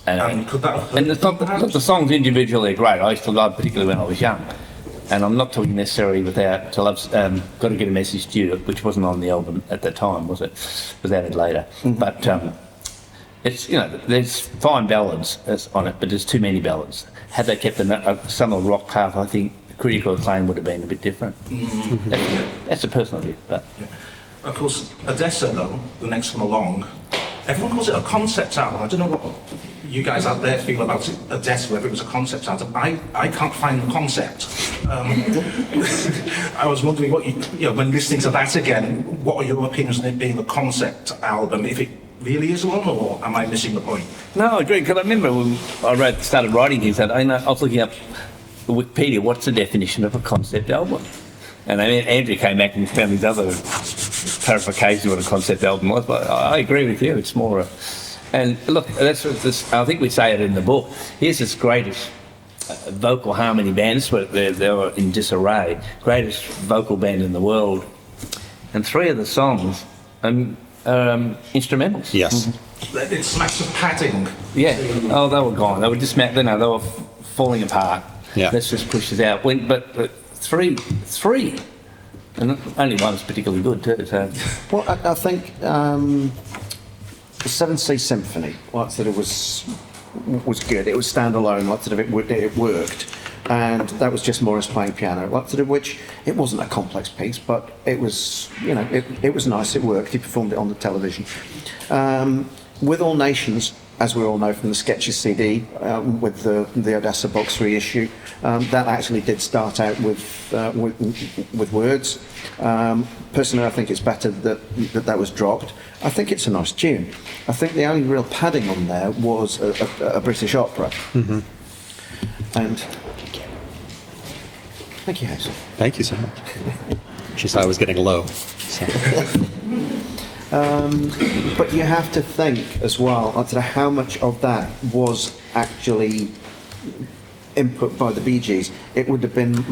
And could that have it's not the songs individually are great. I used to love, particularly when I was young. And I'm not talking necessarily without to love. Got to Get a Message to You, which wasn't on the album at the time, was it? It was added later. But it's there's fine ballads on it, but there's too many ballads. Had they kept some of the rock path, I think the critical acclaim would have been a bit different. That's a personal view, but. Yeah. Of course, Odessa, though, the next one along, everyone calls it a concept album. I don't know what you guys out there feel about Odessa, whether it was a concept album. I can't find the concept. I was wondering what when listening to that again, what are your opinions on it being a concept album? If it really is one, or am I missing the point? No, I agree, because I remember when I started writing these, I was looking up Wikipedia, what's the definition of a concept album? And then Andrew came back and found these other clarifications of what a concept album was. But I agree with you. It's more and look, that's what this. I think we say it in the book. Here's this greatest vocal harmony band. They were in disarray. Greatest vocal band in the world, and 3 of the songs are instrumentals. yes. It smacks of padding. Yeah. Oh, they were gone. They were just they were falling apart. Yeah. Let's just push this out. But three, and only one was particularly good too. So. Well, I think the Seventh Sea Symphony, that it was good. It was standalone. It worked, and that was just Morris playing piano. Which it wasn't a complex piece, but it was it was nice. It worked. He performed it on the television. With All Nations, as we all know from the Sketches CD, with the Odessa box reissue, that actually did start out with words. Personally, I think it's better that was dropped. I think it's a nice tune. I think the only real padding on there was a British opera. And thank you, Hazel. Thank you so much. She saw I was getting low. So. But you have to think as well, I don't know how much of that was actually input by the Bee Gees. It would have been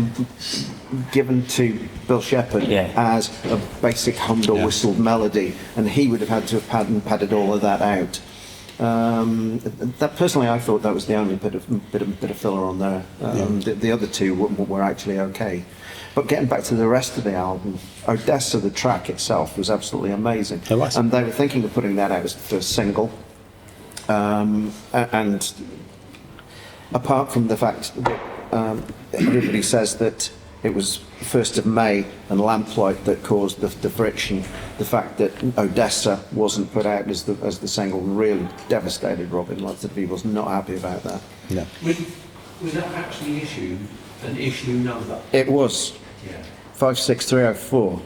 given to Bill Shepherd as a basic hummed or whistled melody, and he would have had to have padded all of that out. That personally, I thought that was the only bit of filler on there. The other two were actually okay. But getting back to the rest of the album, Odessa, the track itself, was absolutely amazing. It was. And they were thinking of putting that out as the first single. And apart from the fact that everybody says that it was 1st of May and Lamplight that caused the friction, the fact that Odessa wasn't put out as the single really devastated Robin. Lots of people was not happy about that. No. Was that actually an issue number? It was. Yeah. 56304.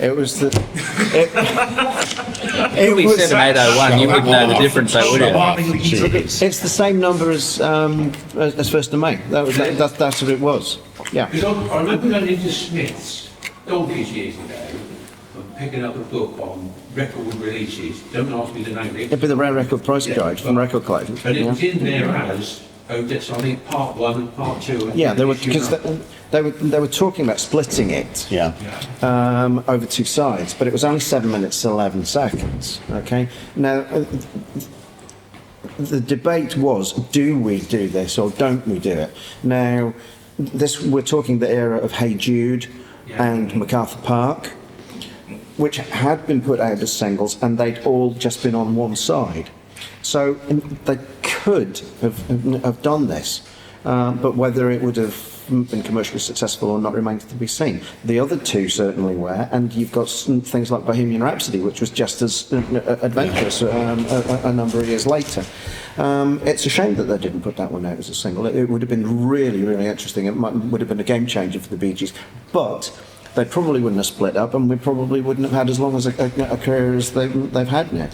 It was the. If we said 801, you wouldn't know the difference, though, would you? It's the same number as 1st of May. That's what it was. Yeah. Because I remember going into Smith's donkeys years ago and picking up a book on record releases. Don't ask me the name of it. It'd be the Rare Record Price Guide from Record Collecting. And it was in there as Odessa, I think part 1 and part 2. Yeah, they were because they were talking about splitting it. Yeah. Over 2 sides, but it was only 7 minutes 11 seconds. Okay. Now, the debate was: do we do this or don't we do it? Now, we're talking the era of Hey Jude and MacArthur Park, which had been put out as singles, and they'd all just been on one side. So they could have done this, but whether it would have been commercially successful or not remains to be seen. The other two certainly were, and you've got things like Bohemian Rhapsody, which was just as adventurous a number of years later. It's a shame that they didn't put that one out as a single. It would have been really, really interesting. It would have been a game changer for the Bee Gees, but they probably wouldn't have split up, and we probably wouldn't have had as long as a career as they've had now.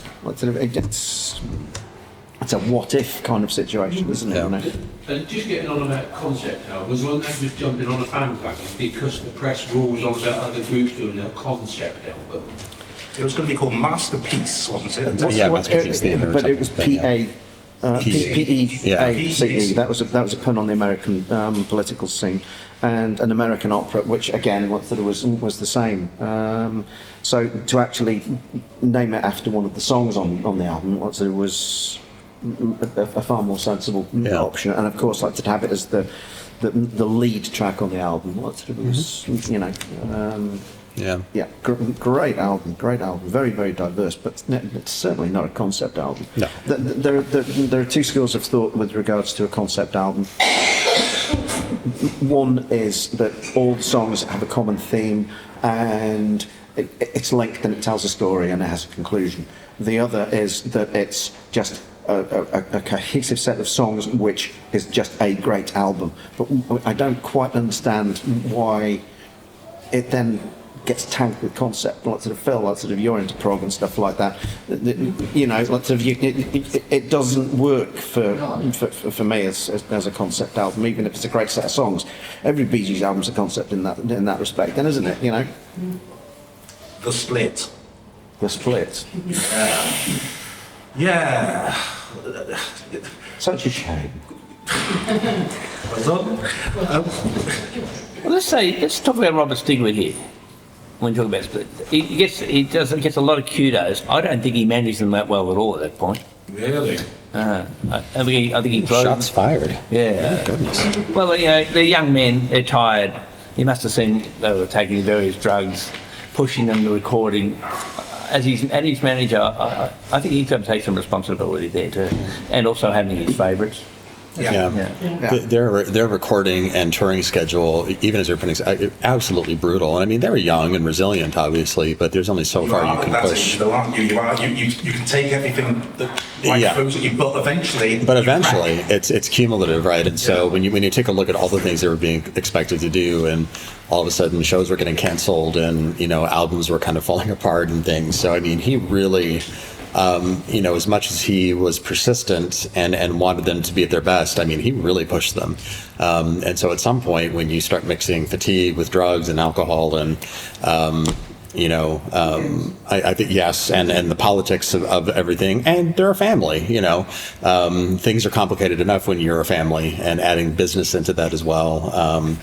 It's a what-if kind of situation, isn't it? Yeah. And just getting on about concept albums, wasn't that just jumping on a bandwagon because the press rules on about other groups doing a concept album? It was going to be called Masterpiece, wasn't it? Yeah, Masterpiece Theatre or But it was something, P-E-A-C-E. Yeah. That was a pun on the American political scene, and an American opera, which again was the same. So to actually name it after one of the songs on the album was a far more sensible option, and of course, to have it as the lead track on the album. Great album, very, very diverse, but it's certainly not a concept album. No. There are two schools of thought with regards to a concept album. One is that all the songs have a common theme, and it's linked and it tells a story and it has a conclusion. The other is that it's just a cohesive set of songs which is just a great album. But I don't quite understand why it then gets tagged with concept. Lots of Phil, lots of you're into prog and stuff like that. Lots of it doesn't work for me as a concept album, even if it's a great set of songs. Every Bee Gees album's a concept in that respect, then, isn't it? The Split. The Split. Yeah. Such a shame. Well done. Well, let's talk about Robert Stigler here. When you talk about Split, he gets a lot of kudos. I don't think he managed them that well at all at that point. Really? I think he drove. Shots fired. Yeah. Oh, goodness. Well, they're young men. They're tired. He must have seen they were taking various drugs, pushing them to recording. As his manager, I think he's got to take some responsibility there too, and also having his favourites. Yeah. Their recording and touring schedule, even as they're putting, absolutely brutal. And I mean, they were young and resilient, obviously, but there's only so far you can push. You can take everything that throws at you, but eventually. It's cumulative, right? And so when you take a look at all the things they were being expected to do, and all of a sudden shows were getting canceled, and albums were kind of falling apart and things. So I mean, he really. As much as he was persistent and wanted them to be at their best, I mean, he really pushed them. And so at some point when you start mixing fatigue with drugs and alcohol and I think yes, and the politics of everything, and they're a family. Things are complicated enough when you're a family, and adding business into that as well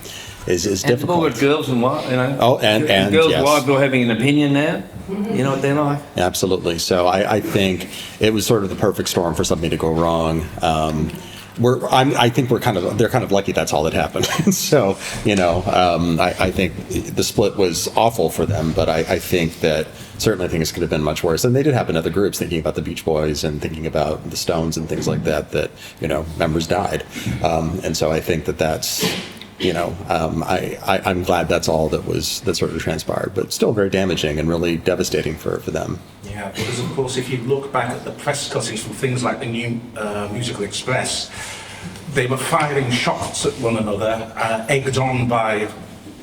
is And difficult. all the girls and what, Oh, and girls' yes. wives are having an opinion now. You know what they're like. Absolutely. So I think it was sort of the perfect storm for something to go wrong. I think they're kind of lucky that's all that happened. So, I think the split was awful for them, but I think that certainly things could have been much worse. And they did happen in other groups, thinking about the Beach Boys and thinking about the Stones and things like that, members died. And so I think that's, I'm glad that's all that sort of transpired, but still very damaging and really devastating for them. Yeah, because of course, if you look back at the press cuttings from things like the New Musical Express, they were firing shots at one another, egged on by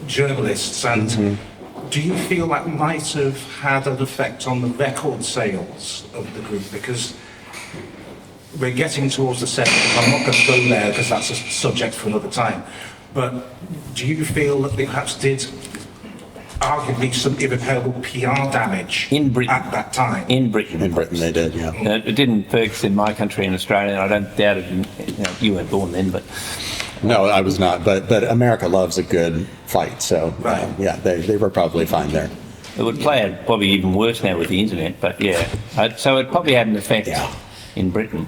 journalists. And do you feel that might have had an effect on the record sales of the group? Because we're getting towards the 70s. I'm not going to go there because that's a subject for another time. But do you feel that they perhaps did arguably some irreparable PR damage In Britain. at that time? In Britain. In Britain, they did, yeah. It didn't Fergus in my country in Australia, and I don't doubt it. You weren't born then, but No, I was not, but America loves a good fight, so Right. yeah, they were probably fine there. it would play out probably even worse now with the internet. But yeah, so it probably had an effect in Britain.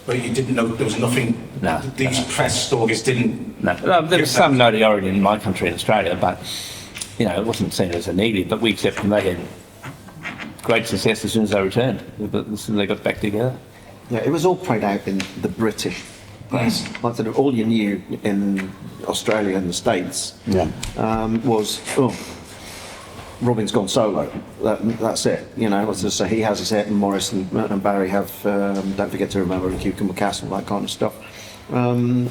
But you didn't know there was nothing. No. These press stories didn't. No, there was some notoriety in my country in Australia, but it wasn't seen as a negative. But we accept them. They had great success as soon as they returned. As soon as they got back together. Yeah, it was all played out in the British press. Like sort of all you knew in Australia and the States was, Robin's gone solo. That's it. So he has his hit, and Morris and Barry have. Don't forget to remember the Cucumber Castle, that kind of stuff. And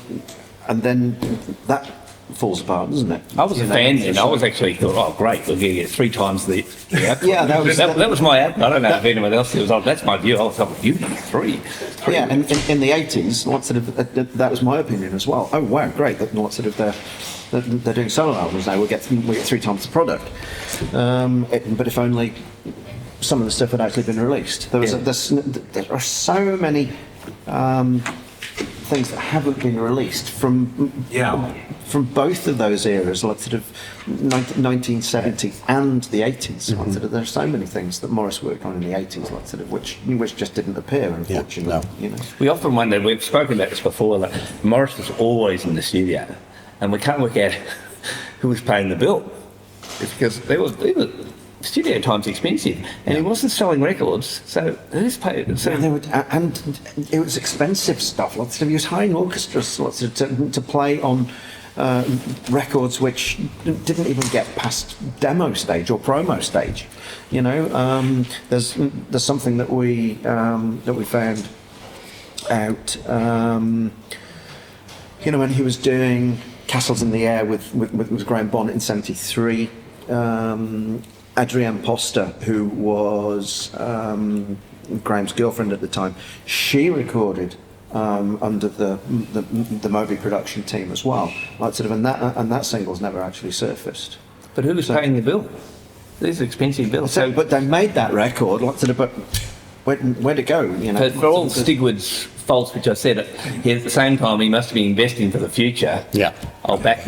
then that falls apart, doesn't it? I was a fan then. I was actually thought, oh great, we're going to get 3 times the output. Yeah, that was my output. I don't know if anyone else was on. That's my view. I was like, you 3. Yeah, and in the 80s, that was my opinion as well. Oh wow, great! They're doing solo albums now. We get 3 times the product. But if only some of the stuff had actually been released. There are so many things that haven't been released from both of those eras, like sort of 1970 and the 80s. Like sort of, there are so many things that Morris worked on in the 80s, like sort of which just didn't appear, unfortunately. We often wonder, we've spoken about this before, that Morris was always in the studio, and we can't work out who was paying the bill. It's because they were studio time's expensive, and he wasn't selling records, so who's paid? So And it was expensive stuff. Lots of he was hiring orchestras to play on records which didn't even get past demo stage or promo stage. There's something that we found out. When he was doing Castles in the Air with Graham Bonnet in '73. Adrienne Poster, who was Graham's girlfriend at the time, she recorded under the Moby production team as well. And that single's never actually surfaced. But who was paying the bill? These are expensive bills. But they made that record. But where'd it go? But for all Stigwood's faults, which I said, at the same time he must have been investing for the future. Yeah. I'll back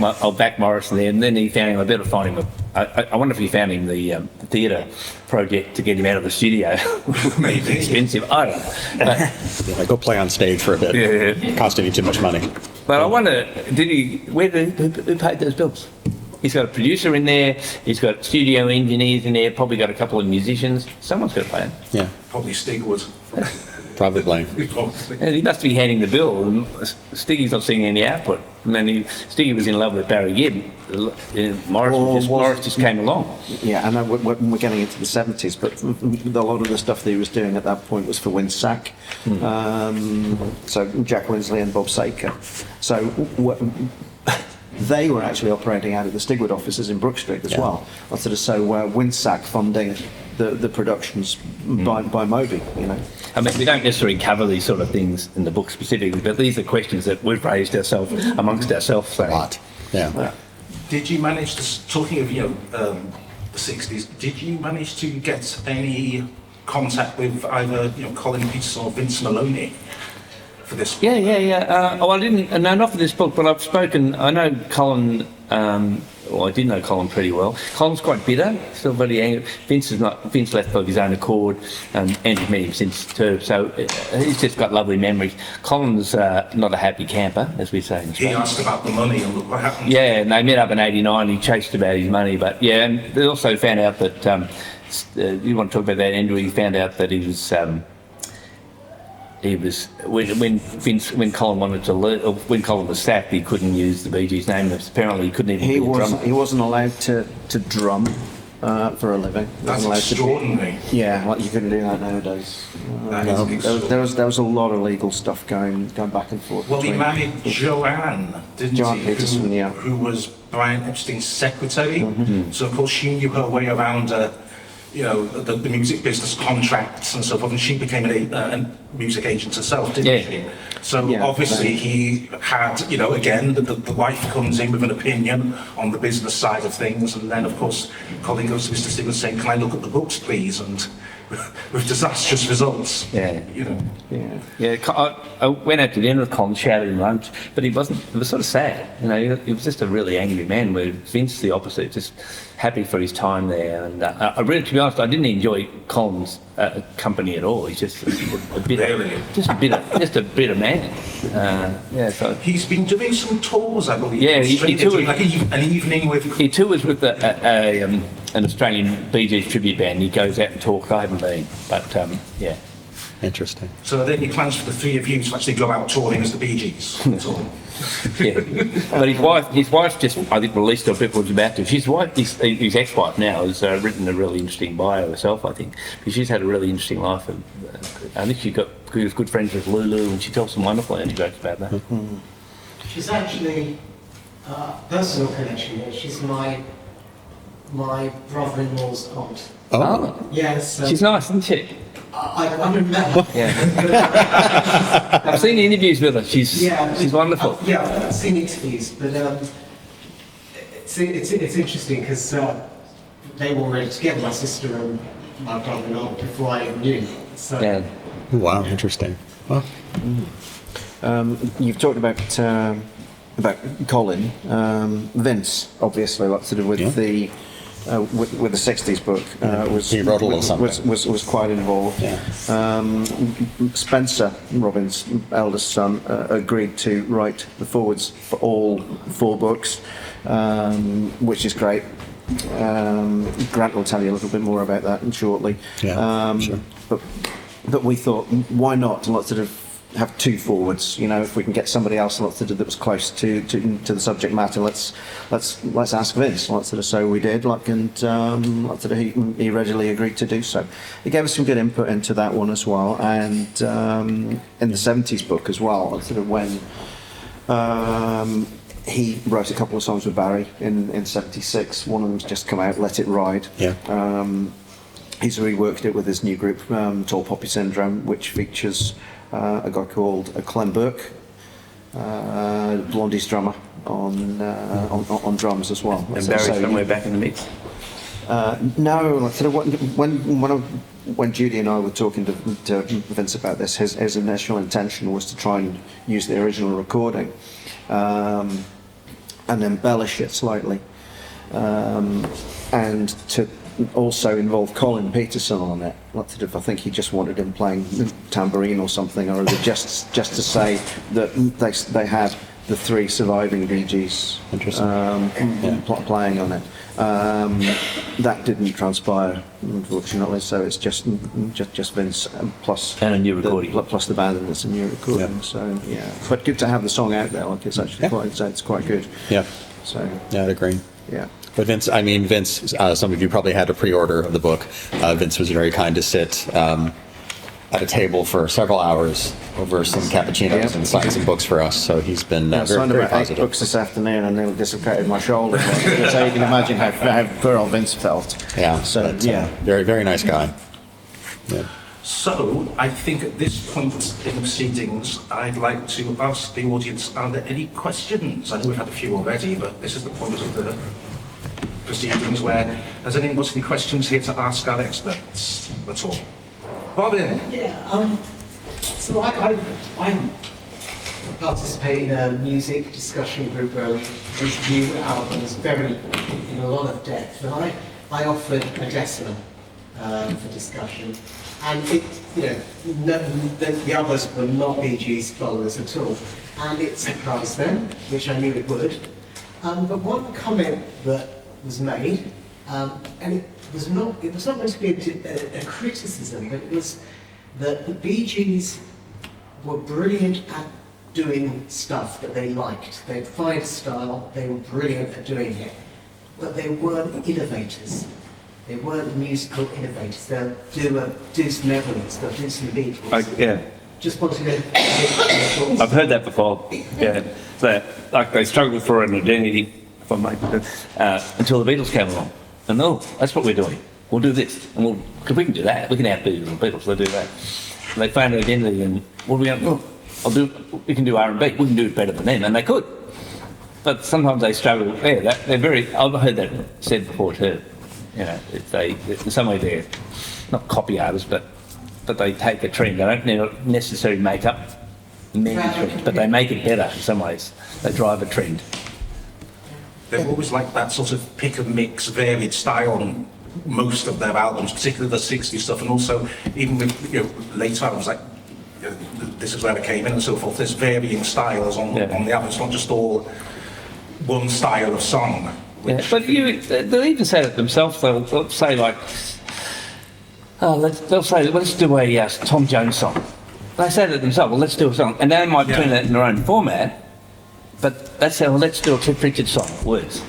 Morrison there, and then he found him. I better find him. I wonder if he found him the theatre project to get him out of the studio. Maybe expensive. I don't know. But, Go play on stage for a bit. Yeah. Costing you too much money. But I wonder, who paid those bills? He's got a producer in there. He's got studio engineers in there. Probably got a couple of musicians. Someone's got to pay him. Yeah, Probably Stigwood. probably. And he must be handing the bill, and Stiggy's not seeing any output. And then Stiggy was in love with Barry Gibb. Morris just came along. Yeah, and we're getting into the 70s, but a lot of the stuff that he was doing at that point was for Winsack. So Jack Winsley and Bob Saker. So they were actually operating out of the Stigwood offices in Brook Street as well. So Winsack funding the productions by Moby, I mean, we don't necessarily cover these sort of things in the book specifically, but these are questions that we've raised ourselves amongst ourselves. A lot. Yeah. Did you manage to, talking of, the 60s, did you manage to get any contact with either Colin Peterson or Vince Maloney for this? Yeah. I didn't. No, not for this book, but I've spoken. I know Colin. I did know Colin pretty well. Colin's quite bitter, still very angry. Vince left of his own accord, and Andrew met him since too. So he's just got lovely memories. Colin's not a happy camper, as we say in He Australia. asked about the money and look what happened. Yeah, and they met up in '89. He chased about his money, but yeah, and they also found out that you want to talk about that, Andrew? He found out that he was when Colin wanted to leave, or when Colin was sacked, he couldn't use the Bee Gees name. Apparently, he couldn't even be a drummer. He wasn't allowed to drum for a living. He That's wasn't allowed extraordinary. Yeah, like you couldn't do that nowadays. That is extraordinary. There was a lot of legal stuff going back and forth. Well, he between- married Joanne, didn't Joanne he? Peterson, yeah. Who was Brian Epstein's secretary. Mm-hmm. So, of course, she knew her way around, the music business contracts and so forth, and she became a music agent herself, didn't she? So, Yeah, obviously, he had, again, the wife comes in with an opinion on the business side of things, and then, of course, Colin goes to Mr. Stevens saying, "Can I look at the books, please?" And with disastrous results. Yeah. Yeah. Yeah, I went out to dinner with Colin, shouted him lunch, but he wasn't. It was sort of sad, he was just a really angry man. Where Vince, the opposite, just happy for his time there. And I really, to be honest, I didn't enjoy Colin's company at all. He's just a bitter, Really? just a bitter man. So He's been doing some tours, I believe. Yeah, in he Australia, toured- doing like an evening with. he tours with an Australian Bee Gees tribute band. He goes out and talks. I haven't been, but yeah. Interesting. So are there any plans for the three of you to actually go out touring as the Bee Gees? That's all. Yeah, but his wife just, I think, released, or people was about to. His ex-wife now has written a really interesting bio herself, I think, because she's had a really interesting life. And I think she was good friends with Lulu, and she tells some wonderful anecdotes about that. She's actually personal connection here. She's my brother-in-law's aunt. Oh, Yes, she's nice, isn't she? I haven't met her. Yeah. I've seen interviews with her. She's wonderful. Yeah, I've seen interviews, but it's interesting because they were already together, my sister and my brother-in-law, before I knew. So Yeah. Wow, interesting. Well, You've talked about Colin, Vince, obviously, like sort of with Yeah. the with the '60s book, was He wrote a little something. was quite involved. Yeah. Spencer, Robin's eldest son, agreed to write the forwards for all 4 books, which is great. Grant will tell you a little bit more about that shortly. Yeah, sure. But we thought, why not? Let's sort of have 2 forwards. If we can get somebody else that was close to the subject matter, let's ask Vince. So we did. He readily agreed to do so. He gave us some good input into that one as well, and in the '70s book as well. When he wrote a couple of songs with Barry in '76. One of them's just come out, Let It Ride. Yeah. He's reworked it with his new group, Tall Poppy Syndrome, which features a guy called Clem Burke, Blondie's drummer, on drums as well. And Barry somewhere back in the mix. No, when Judy and I were talking to Vince about this, his initial intention was to try and use the original recording and embellish it slightly, and to also involve Colin Peterson on it. I think he just wanted him playing tambourine or something, or just to say that they had the 3 surviving Bee Gees playing on it. That didn't transpire, unfortunately. So it's just Vince plus And a new recording. plus the band, and it's a new recording. Yeah. So yeah, but good to have the song out there. It's actually quite good. Yeah. So Yeah, I'd agree. yeah. But Vince, some of you probably had a pre-order of the book. Vince was very kind to sit at a table for several hours over some cappuccinos Yeah. and sign some books for us. So he's been I very, signed very about 8 positive. books this afternoon and nearly dislocated my shoulder. So you can imagine how poor old Vince felt. Yeah. So but, yeah. very, very nice guy. Yeah. So, I think at this point in the proceedings, I'd like to ask the audience, are there any questions? I know we've had a few already, but this is the point of the proceedings where has anyone got any questions here to ask our experts at all? Robin? Yeah, so I participate in a music discussion group where we review albums very in a lot of depth, and I offered a decimal for discussion, and the others were not Bee Gees followers at all, and it surprised them, which I knew it would. But one comment that was made, and it was not meant to be a criticism, but it was that the Bee Gees were brilliant at doing stuff that they liked. They'd find a style, they were brilliant at doing it, but they weren't innovators. They weren't musical innovators. They'll do some Netherlands, they'll do some Beatles. Yeah. Just wanted to... I've heard that before. Yeah, like they struggled for an identity, if I may, until the Beatles came along. And that's what we're doing. We'll do this, and because we can do that. We can outdo the Beatles. They'll do that. And they found an identity, and what are we going to do? We can do R&B. We can do it better than them, and they could. But sometimes they struggle. Yeah, they're very. I've heard that said before too. In some way they're not copy artists, but they take a trend. They don't necessarily make up many trends, but they make it better in some ways. They drive a trend. They've always liked that sort of pick and mix, varied style on most of their albums, particularly the 60s stuff, and also even with later albums like This Is Where It Came In and so forth. There's varying styles on the album. It's not just all one style of song. Yeah, but they'll even say it themselves. They'll say like, they'll say, let's do a Tom Jones song. They say that themselves. Well, let's do a song, and they might turn that in their own format. But they say, well, let's do a Cliff Richard song. Words.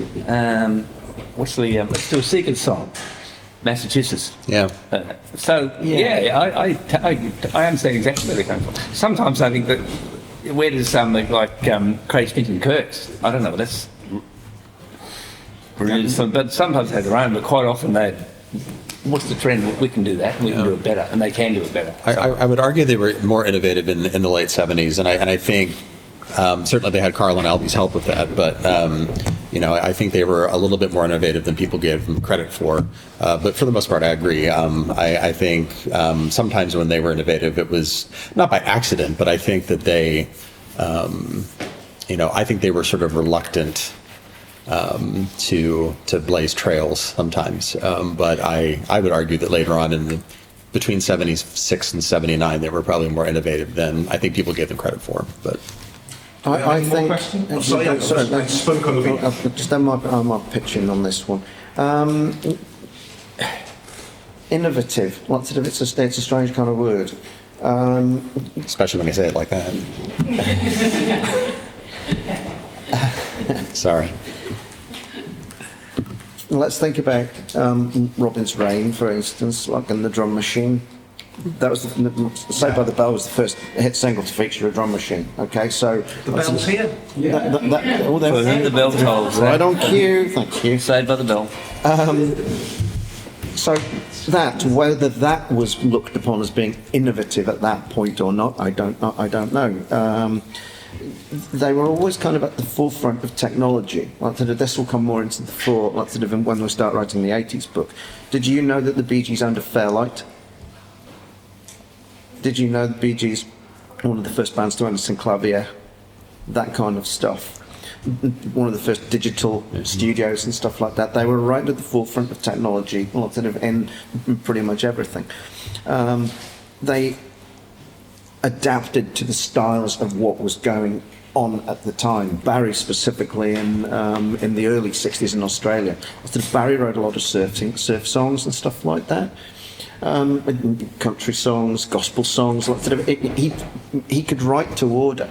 Let's do a Seekers song. Massachusetts. Yeah. I understand exactly where they're coming from. Sometimes I think that where does something like Craig Smith and Kirk's? I don't know. But that's brilliant. But sometimes they have their own. But quite often what's the trend? We can do that. And we can do it better, and they can do it better. I would argue they were more innovative in the late 70s, and I think certainly they had Carl and Albie's help with that, but I think they were a little bit more innovative than people give them credit for. But for the most part, I agree. I think sometimes when they were innovative, it was not by accident, but I think that they, I think they were sort of reluctant to blaze trails sometimes. But I would argue that later on between 76 and 79, they were probably more innovative than I think people gave them credit for. But I think. I spoke over. Just on my pitching on this one. Innovative. Lots of it's a strange kind of word. especially when you say it like that. Sorry. Let's think about Robin's Reign, for instance, like in the drum machine. That was Saved by the Bell was the first hit single to feature a drum machine. Okay, so The Bell's here. The bell tolls. Right on cue. Thank you. Saved by the Bell. So whether that was looked upon as being innovative at that point or not, I don't know. They were always kind of at the forefront of technology. Like this will come more into the fore. Like when we start writing the '80s book. Did you know that the Bee Gees owned a Fairlight? Did you know the Bee Gees were one of the first bands to own a Synclavier? That kind of stuff. One of the first digital studios and stuff like that. They were right at the forefront of technology, in pretty much everything. They adapted to the styles of what was going on at the time. Barry specifically in the early 60s in Australia. Barry wrote a lot of surf songs and stuff like that. Country songs, gospel songs. He could write to order.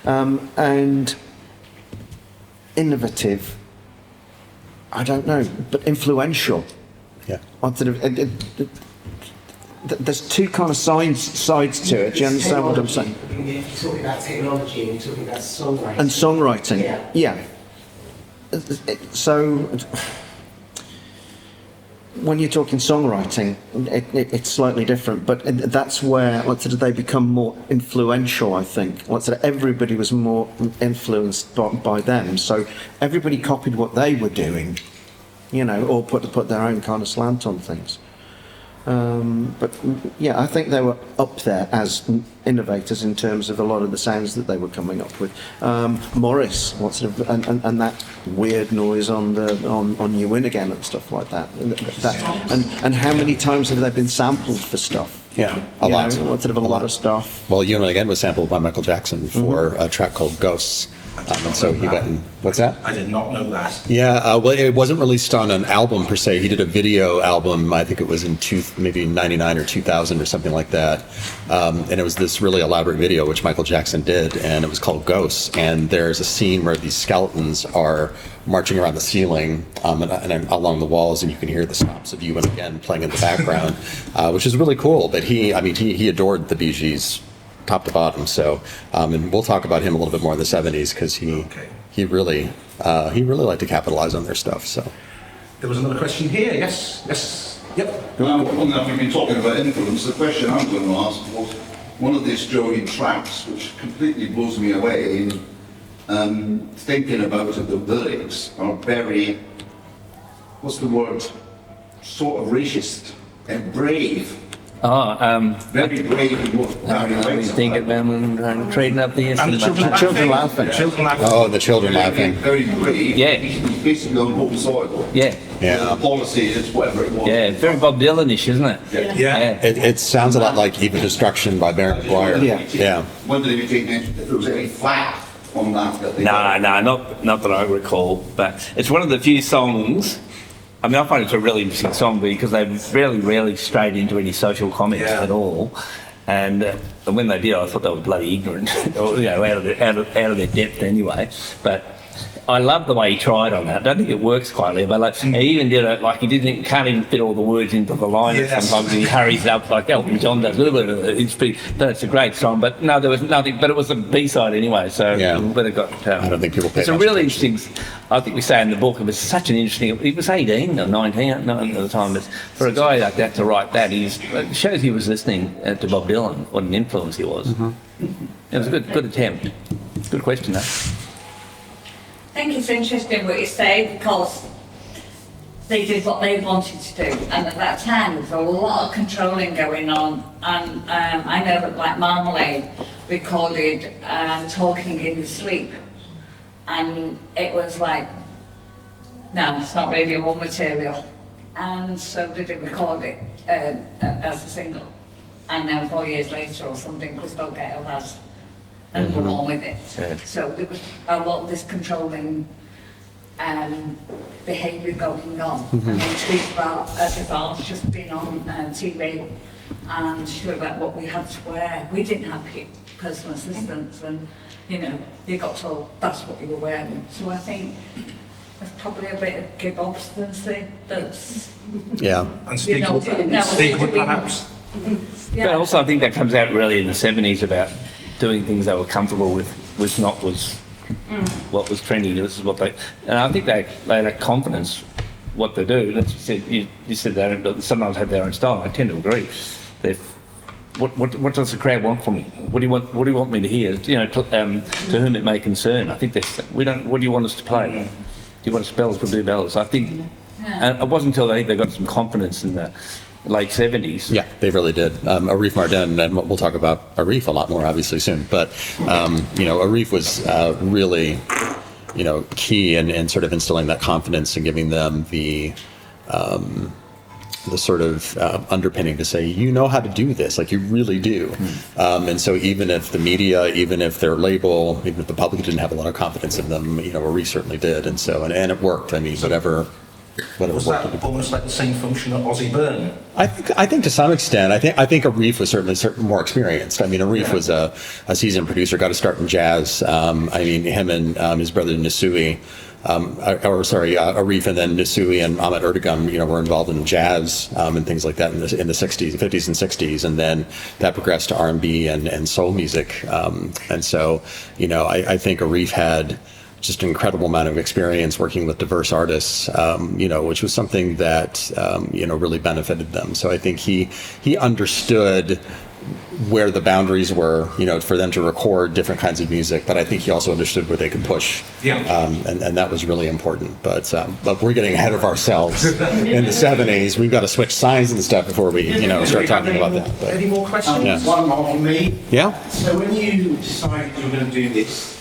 And innovative, I don't know, but influential. Yeah. There's two kind of sides to it. Do you understand what I'm saying? You're talking about technology and you're talking about songwriting. And songwriting, yeah. So, when you're talking songwriting, it's slightly different, but that's where they become more influential, I think. Everybody was more influenced by them, so everybody copied what they were doing, or put their own kind of slant on things. But yeah, I think they were up there as innovators in terms of a lot of the sounds that they were coming up with. Morris, and that weird noise on You Win Again and stuff like that. And how many times have they been sampled for stuff? Yeah, a lot. A lot of stuff. Well, You Know Again was sampled by Michael Jackson for a track called Ghosts. And so he went and, what's that? I did not know that. Yeah, well, it wasn't released on an album per se. He did a video album, I think it was in maybe 99 or 2000 or something like that. And it was this really elaborate video, which Michael Jackson did, and it was called Ghosts. And there's a scene where these skeletons are marching around the ceiling and along the walls, and you can hear the stops of You and Again playing in the background, which is really cool. But he adored the Bee Gees top to bottom. So, and we'll talk about him a little bit more in the 70s because he really liked to capitalize on their stuff. So, there was another question here. Yes. Yep. We've been talking about influence. The question I'm going to ask was one of the Australian tracks, which completely blows me away in thinking about it. The lyrics are very, what's the word? Sort of racist and brave. Very brave and what I think about them trading up the And the children laughing. oh, the children laughing. Very brave. Yeah. He's basically on home soil. Yeah. Yeah. The policy is whatever it was. Yeah, very Bob Dylan-ish, isn't it? Yeah. It sounds a lot like Even Destruction by Barry McGuire. Yeah. Wondered if you think if there was any flack on that they No, got. not that I recall. But it's one of the few songs. I mean, I find it's a really interesting song because they rarely strayed into any social comments at all. And when they did, I thought they were bloody ignorant, or out of their depth anyway. But I love the way he tried on that. I don't think it works quite well, but he even did it like can't even fit all the words into the line. Yes. Sometimes he hurries up like Elton John does. It's a great song, but no, there was nothing. But it was a B-side anyway, so but it got. I don't think people pay It's a much really attention. interesting. I think we say in the book it was such an interesting. He was 18 or 19 at the time, but for a guy like that to write that, it shows he was listening to Bob Dylan. What an influence he was. It was a good attempt. Good question, though. I think it's interesting what you say because they did what they wanted to do, and at that time there was a lot of controlling going on. And I know that like Marmalade recorded Talking in the Sleep, and it was like, no, it's not Radio 1 material. And so they did record it as a single, and then 4 years later or something, Crystal Gale has. And went on with it. So there was a lot of this controlling behaviour going on. And we speak about Divorce just being on TV and sure about what we had to wear. We didn't have personal assistants, and you got told that's what you were wearing. So I think there's probably a bit of Gibb obstinacy that's And stigma perhaps. But also, I think that comes out really in the 70s about doing things they were comfortable with not what was trending. This is what and I think they had a confidence what they do. As you said they don't sometimes have their own style. I tend to agree. What does the crowd want from me? What do you want me to hear? To whom it may concern. I think we don't. What do you want us to play? Do you want us to bells? We'll do bells. I think. And it wasn't until they got some confidence in the late 70s. Yeah, they really did. Arif Mardin, and we'll talk about Arif a lot more obviously soon, but Arif was really key in sort of instilling that confidence and giving them the sort of underpinning to say, you know how to do this, like you really do. And so even if the media, even if their label, even if the public didn't have a lot of confidence in them, Arif certainly did. And so, and it worked. I mean, whatever Was worked. that almost like the same function that Ozzy Byrne? I think to some extent. I think Arif was certainly more experienced. I mean, Arif was a seasoned producer, got to start in jazz. Him and his brother Nisui, Arif and then Nisui and Ahmet Erdogan, were involved in jazz and things like that in the 60s, 50s and 60s, and then that progressed to R&B and soul music. And so, I think Arif had just an incredible amount of experience working with diverse artists, which was something that, really benefited them. So I think he understood where the boundaries were, for them to record different kinds of music, but I think he also understood where they could push. Yeah. And that was really important. But we're getting ahead of ourselves in the 70s. We've got to switch signs and stuff before we, start talking about that. But, Any more questions? Yeah. One more from me. yeah. So when you decided you were going to do this,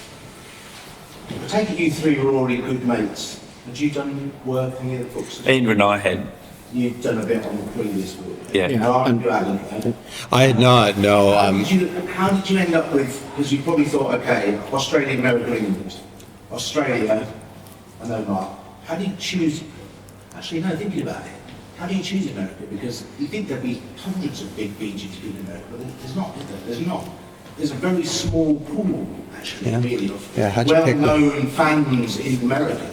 I take it you three were already good mates. Had you done work on the other books? Andrew and I had. You'd done a bit on the previous book. Yeah. You hadn't. I had not, no. How did you end up with, because you probably thought, okay, Australia, America, England. Australia, and then Mark. How do you choose, actually no, thinking about it, how do you choose America? Because you think there'd be hundreds of big Bee Gees in America, but there's not, is there? There's not. There's a very small pool, actually, Yeah. really, of Yeah, how'd you pick them? well-known fans in America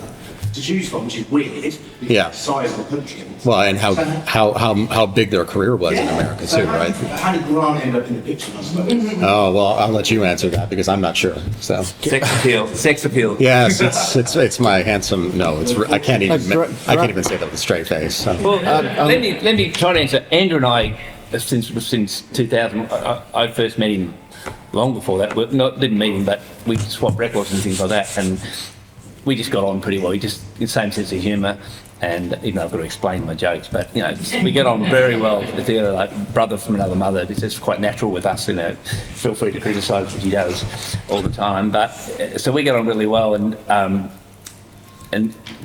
to choose from, which is weird, because Yeah. of the size of the country. Well, and how big their career was in America, So too, right? how did Grant end up in the picture, I suppose? Oh, well, I'll let you answer that because I'm not sure. So, Sex appeal. yes, it's my handsome, no, I can't even say that with a straight face. So. Well, let me try to answer. Andrew and I, since 2000, I first met him long before that. Didn't meet him, but we swapped records and things like that, and we just got on pretty well. He just the same sense of humour, and even though I've got to explain my jokes, but we get on very well together, like brothers from another mother. It's just quite natural with us. Feel free to criticise what he does all the time, but so we get on really well, and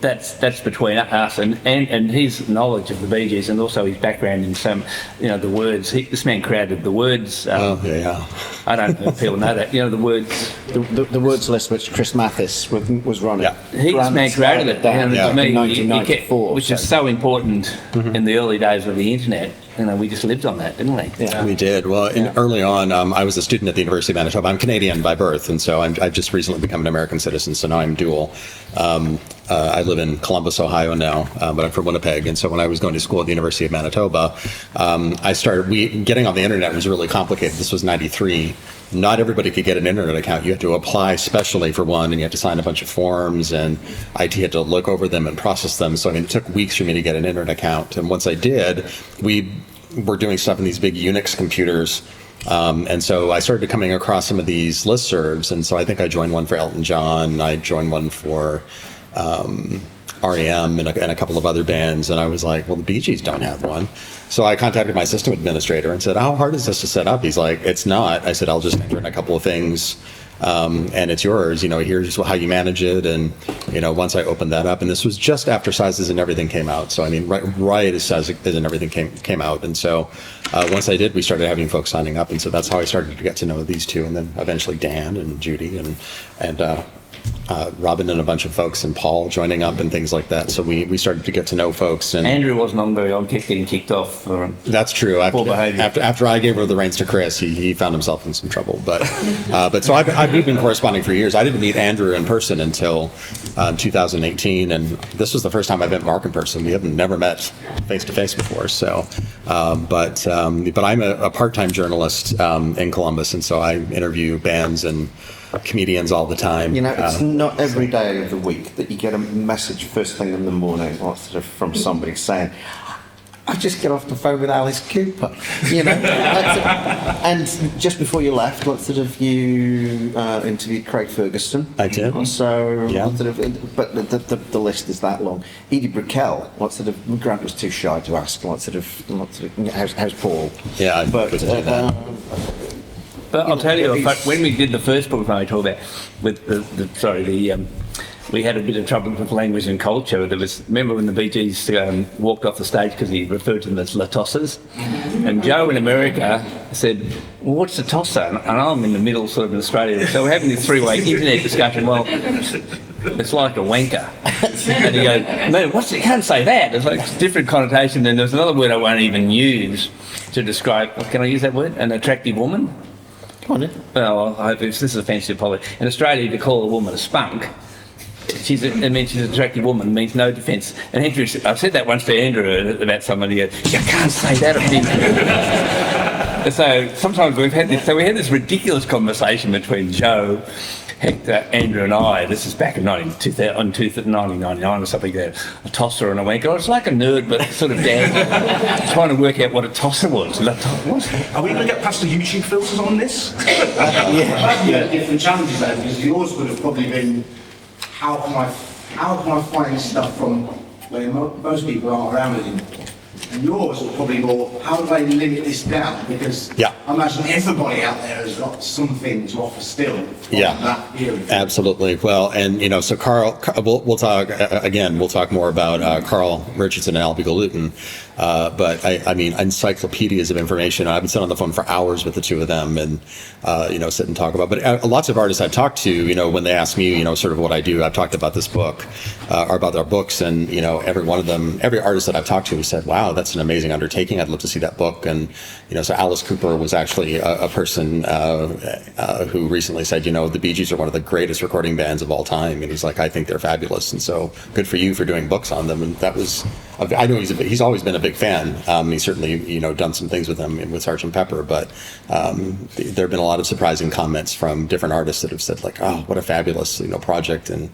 that's between us and his knowledge of the Bee Gees and also his background in some, the words. This man created the words. Yeah. I don't know if people know that. The words. The words list which Chris Mathis was running. Yeah. This man created it. Down Yeah. in 1994. Which is so important in the early days of the internet. We just lived on that, didn't we? Yeah. We did. Well, early on, I was a student at the University of Manitoba. I'm Canadian by birth, and so I've just recently become an American citizen, so now I'm dual. I live in Columbus, Ohio now, but I'm from Winnipeg, and so when I was going to school at the University of Manitoba, getting on the internet was really complicated. This was 93. Not everybody could get an internet account. You had to apply specially for one, and you had to sign a bunch of forms, and IT had to look over them and process them. So, it took weeks for me to get an internet account. And once I did, we were doing stuff in these big Unix computers. And so I started coming across some of these listservs. And so I think I joined one for Elton John. I joined one for REM and a couple of other bands. And I was like, well, the Bee Gees don't have one. So I contacted my system administrator and said, how hard is this to set up? He's like, it's not. I said, I'll just enter in a couple of things. And it's yours, here's how you manage it. And, once I opened that up, and this was just after Sizes and Everything came out. So, right as Sizes and Everything came out. And so once I did, we started having folks signing up. And so that's how I started to get to know these two. And then eventually Dan and Judy and Robin and a bunch of folks and Paul joining up and things like that. So we started to get to know folks. And Andrew wasn't on very long, kept getting kicked off for that's true. poor behaviour. After I gave over the reins to Chris, he found himself in some trouble. But so we've been corresponding for years. I didn't meet Andrew in person until 2018, and this was the first time I met Mark in person. We haven't never met face to face before. So, but I'm a part-time journalist in Columbus, and so I interview bands and comedians all the time. It's not every day of the week that you get a message first thing in the morning from somebody saying, I just get off the phone with Alice Cooper, And just before you left, you interviewed Craig Ferguson. I did. So, Yeah. but the list is that long. Edie Brickell, Grant was too shy to ask, how's Paul? Yeah, I But, couldn't do that. But I'll tell you, when we did the first book I talked about, with we had a bit of trouble with language and culture. Remember when the Bee Gees walked off the stage because he referred to them as La Tossers? And Joe in America said, well, what's a tosser? And I'm in the middle, sort of in Australia. So we're having this three-way internet discussion. Well, it's like a wanker. And he goes, no, you can't say that. It's like a different connotation. And there's another word I won't even use to describe, can I use that word? An attractive woman? Come on in. Well, I hope this is offensive, probably. In Australia, to call a woman a spunk, she's an attractive woman, means no defence. And Andrew, I've said that once to Andrew about somebody. You can't say that of him. So sometimes we had this ridiculous conversation between Joe heck, Andrew and I, this is back in 1999 or something, there, a tosser, and I went, it's like a nerd, but sort of dad, trying to work out what a tosser was. What? Are we going to get past the YouTube filters on this? Yeah, different challenges there, because yours would have probably been, how can I find stuff from where most people are around it? And yours was probably more, how do I limit this down? Because Yeah. I imagine everybody out there has got something to offer still from that era. Absolutely. Well, and so Carl, we'll talk again. We'll talk more about Carl Richardson and Albie Luton. But I mean, encyclopedias of information. I've been sitting on the phone for hours with the two of them, and sit and talk about. But lots of artists I've talked to, when they ask me, sort of what I do, I've talked about this book, or about their books, and every one of them, every artist that I've talked to, said, "Wow, that's an amazing undertaking. I'd love to see that book." And so Alice Cooper was actually a person who recently said, the Bee Gees are one of the greatest recording bands of all time, and he's like, I think they're fabulous, and so good for you for doing books on them. And that was, I know he's always been a big fan. He's certainly done some things with them with Sgt. Pepper, but there have been a lot of surprising comments from different artists that have said like, oh, what a fabulous project, and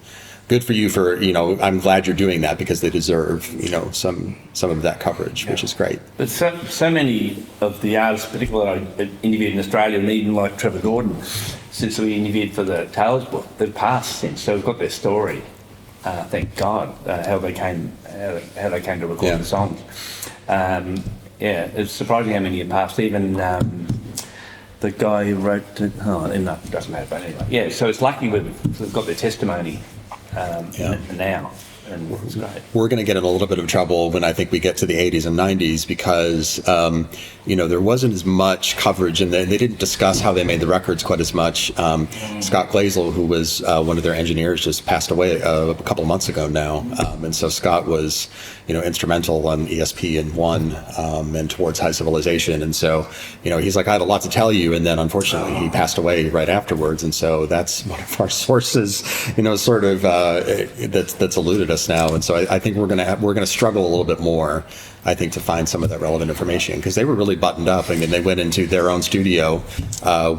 good for you for I'm glad you're doing that, because they deserve some of that coverage, which is great. But so many of the artists, particularly I interviewed in Australia, and even like Trevor Gordon, since we interviewed for the Taylor's book, they've passed since, so we've got their story. Thank God, how they came to record the songs. It's surprising how many have passed. Even the guy who wrote it, no, it doesn't matter. But anyway, so it's lucky we've got their testimony now, and it's great. We're going to get in a little bit of trouble when I think we get to the 80s and 90s, because there wasn't as much coverage, and they didn't discuss how they made the records quite as much. Scott Glazel, who was one of their engineers, just passed away a couple of months ago now, and so Scott was instrumental on ESP and One, and Towards High Civilization, and so he's like, I have a lot to tell you, and then unfortunately he passed away right afterwards, and so that's one of our sources sort of that's eluded us now, and so I think we're gonna struggle a little bit more, I think, to find some of that relevant information, because they were really buttoned up. I mean, they went into their own studio,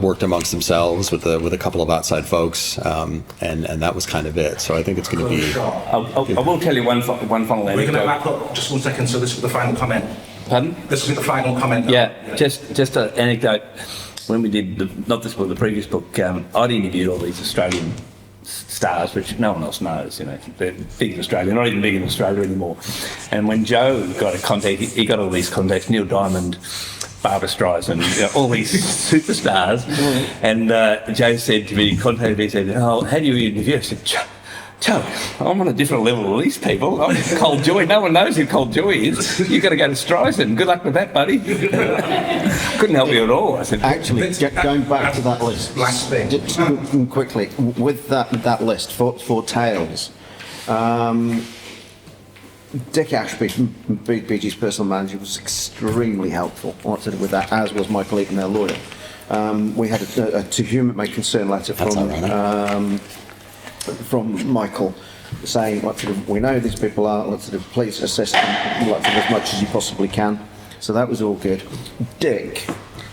worked amongst themselves with a couple of outside folks, and that was kind of it. So I think it's going to be. I will tell you one final anecdote. We're going to wrap up just 1 second. So this is the final comment. Pardon? This will be the final comment. Yeah, just an anecdote. When we did not this book, the previous book, I'd interviewed all these Australian stars, which no one else knows. They're big in Australia, not even big in Australia anymore. And when Joe got a contact, he got all these contacts: Neil Diamond, Barbra Streisand, all these superstars. And Joe said to me, contacted me, said, "Oh, how do you interview?" I said, Joe, I'm on a different level with these people. I'm Cold Joy. No one knows who Cold Joy is. You've got to go to Streisand. Good luck with that, buddy. Couldn't help you at all. I said, actually, going back to that list, last thing, just quickly, with that list for Tales, Dick Ashby, Bee Gees' personal manager, was extremely helpful with that, as was Michael Eaton, their lawyer. We had a to whom it may concern letter from Michael, saying, we know these people are, please assist them as much as you possibly can. So that was all good. Dick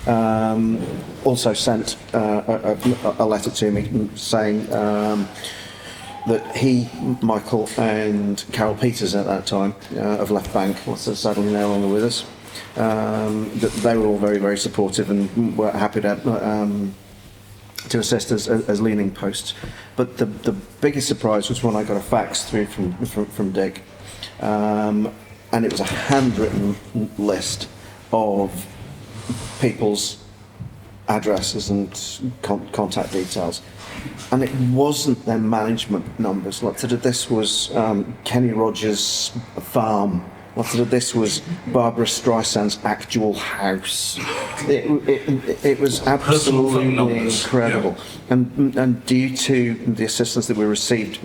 also sent a letter to me saying that he, Michael, and Carol Peters at that time of Left Bank, sadly no longer with us, that they were all very, very supportive and were happy to assist us as leaning posts. But the biggest surprise was when I got a fax through from Dick, and it was a handwritten list of people's addresses and contact details, and it wasn't their management numbers. This was Kenny Rogers' farm. This was Barbra Streisand's actual house. It was absolutely incredible. Yeah. And due to the assistance that we received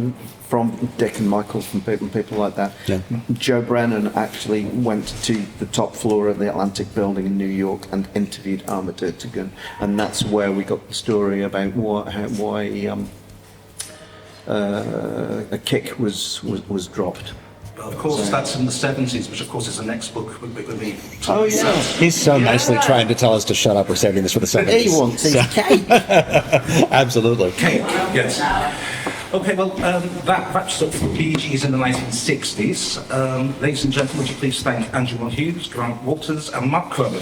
from Dick and Michael, from people like that, Joe Brennan actually went to the top floor of the Atlantic Building in New York and interviewed Ahmet Ertegun, and that's where we got the story about why a kick was dropped. Of course, that's in the 70s, which of course is the next book with me. Oh, yeah. He's so nicely trying to tell us to shut up. We're saving this for the 70s. He wants his cake. Absolutely. Cake, yes. Okay, well, that wraps up for Bee Gees in the 1960s. Ladies and gentlemen, would you please thank Andrew Môn Hughes, Walters and Mark Crohan.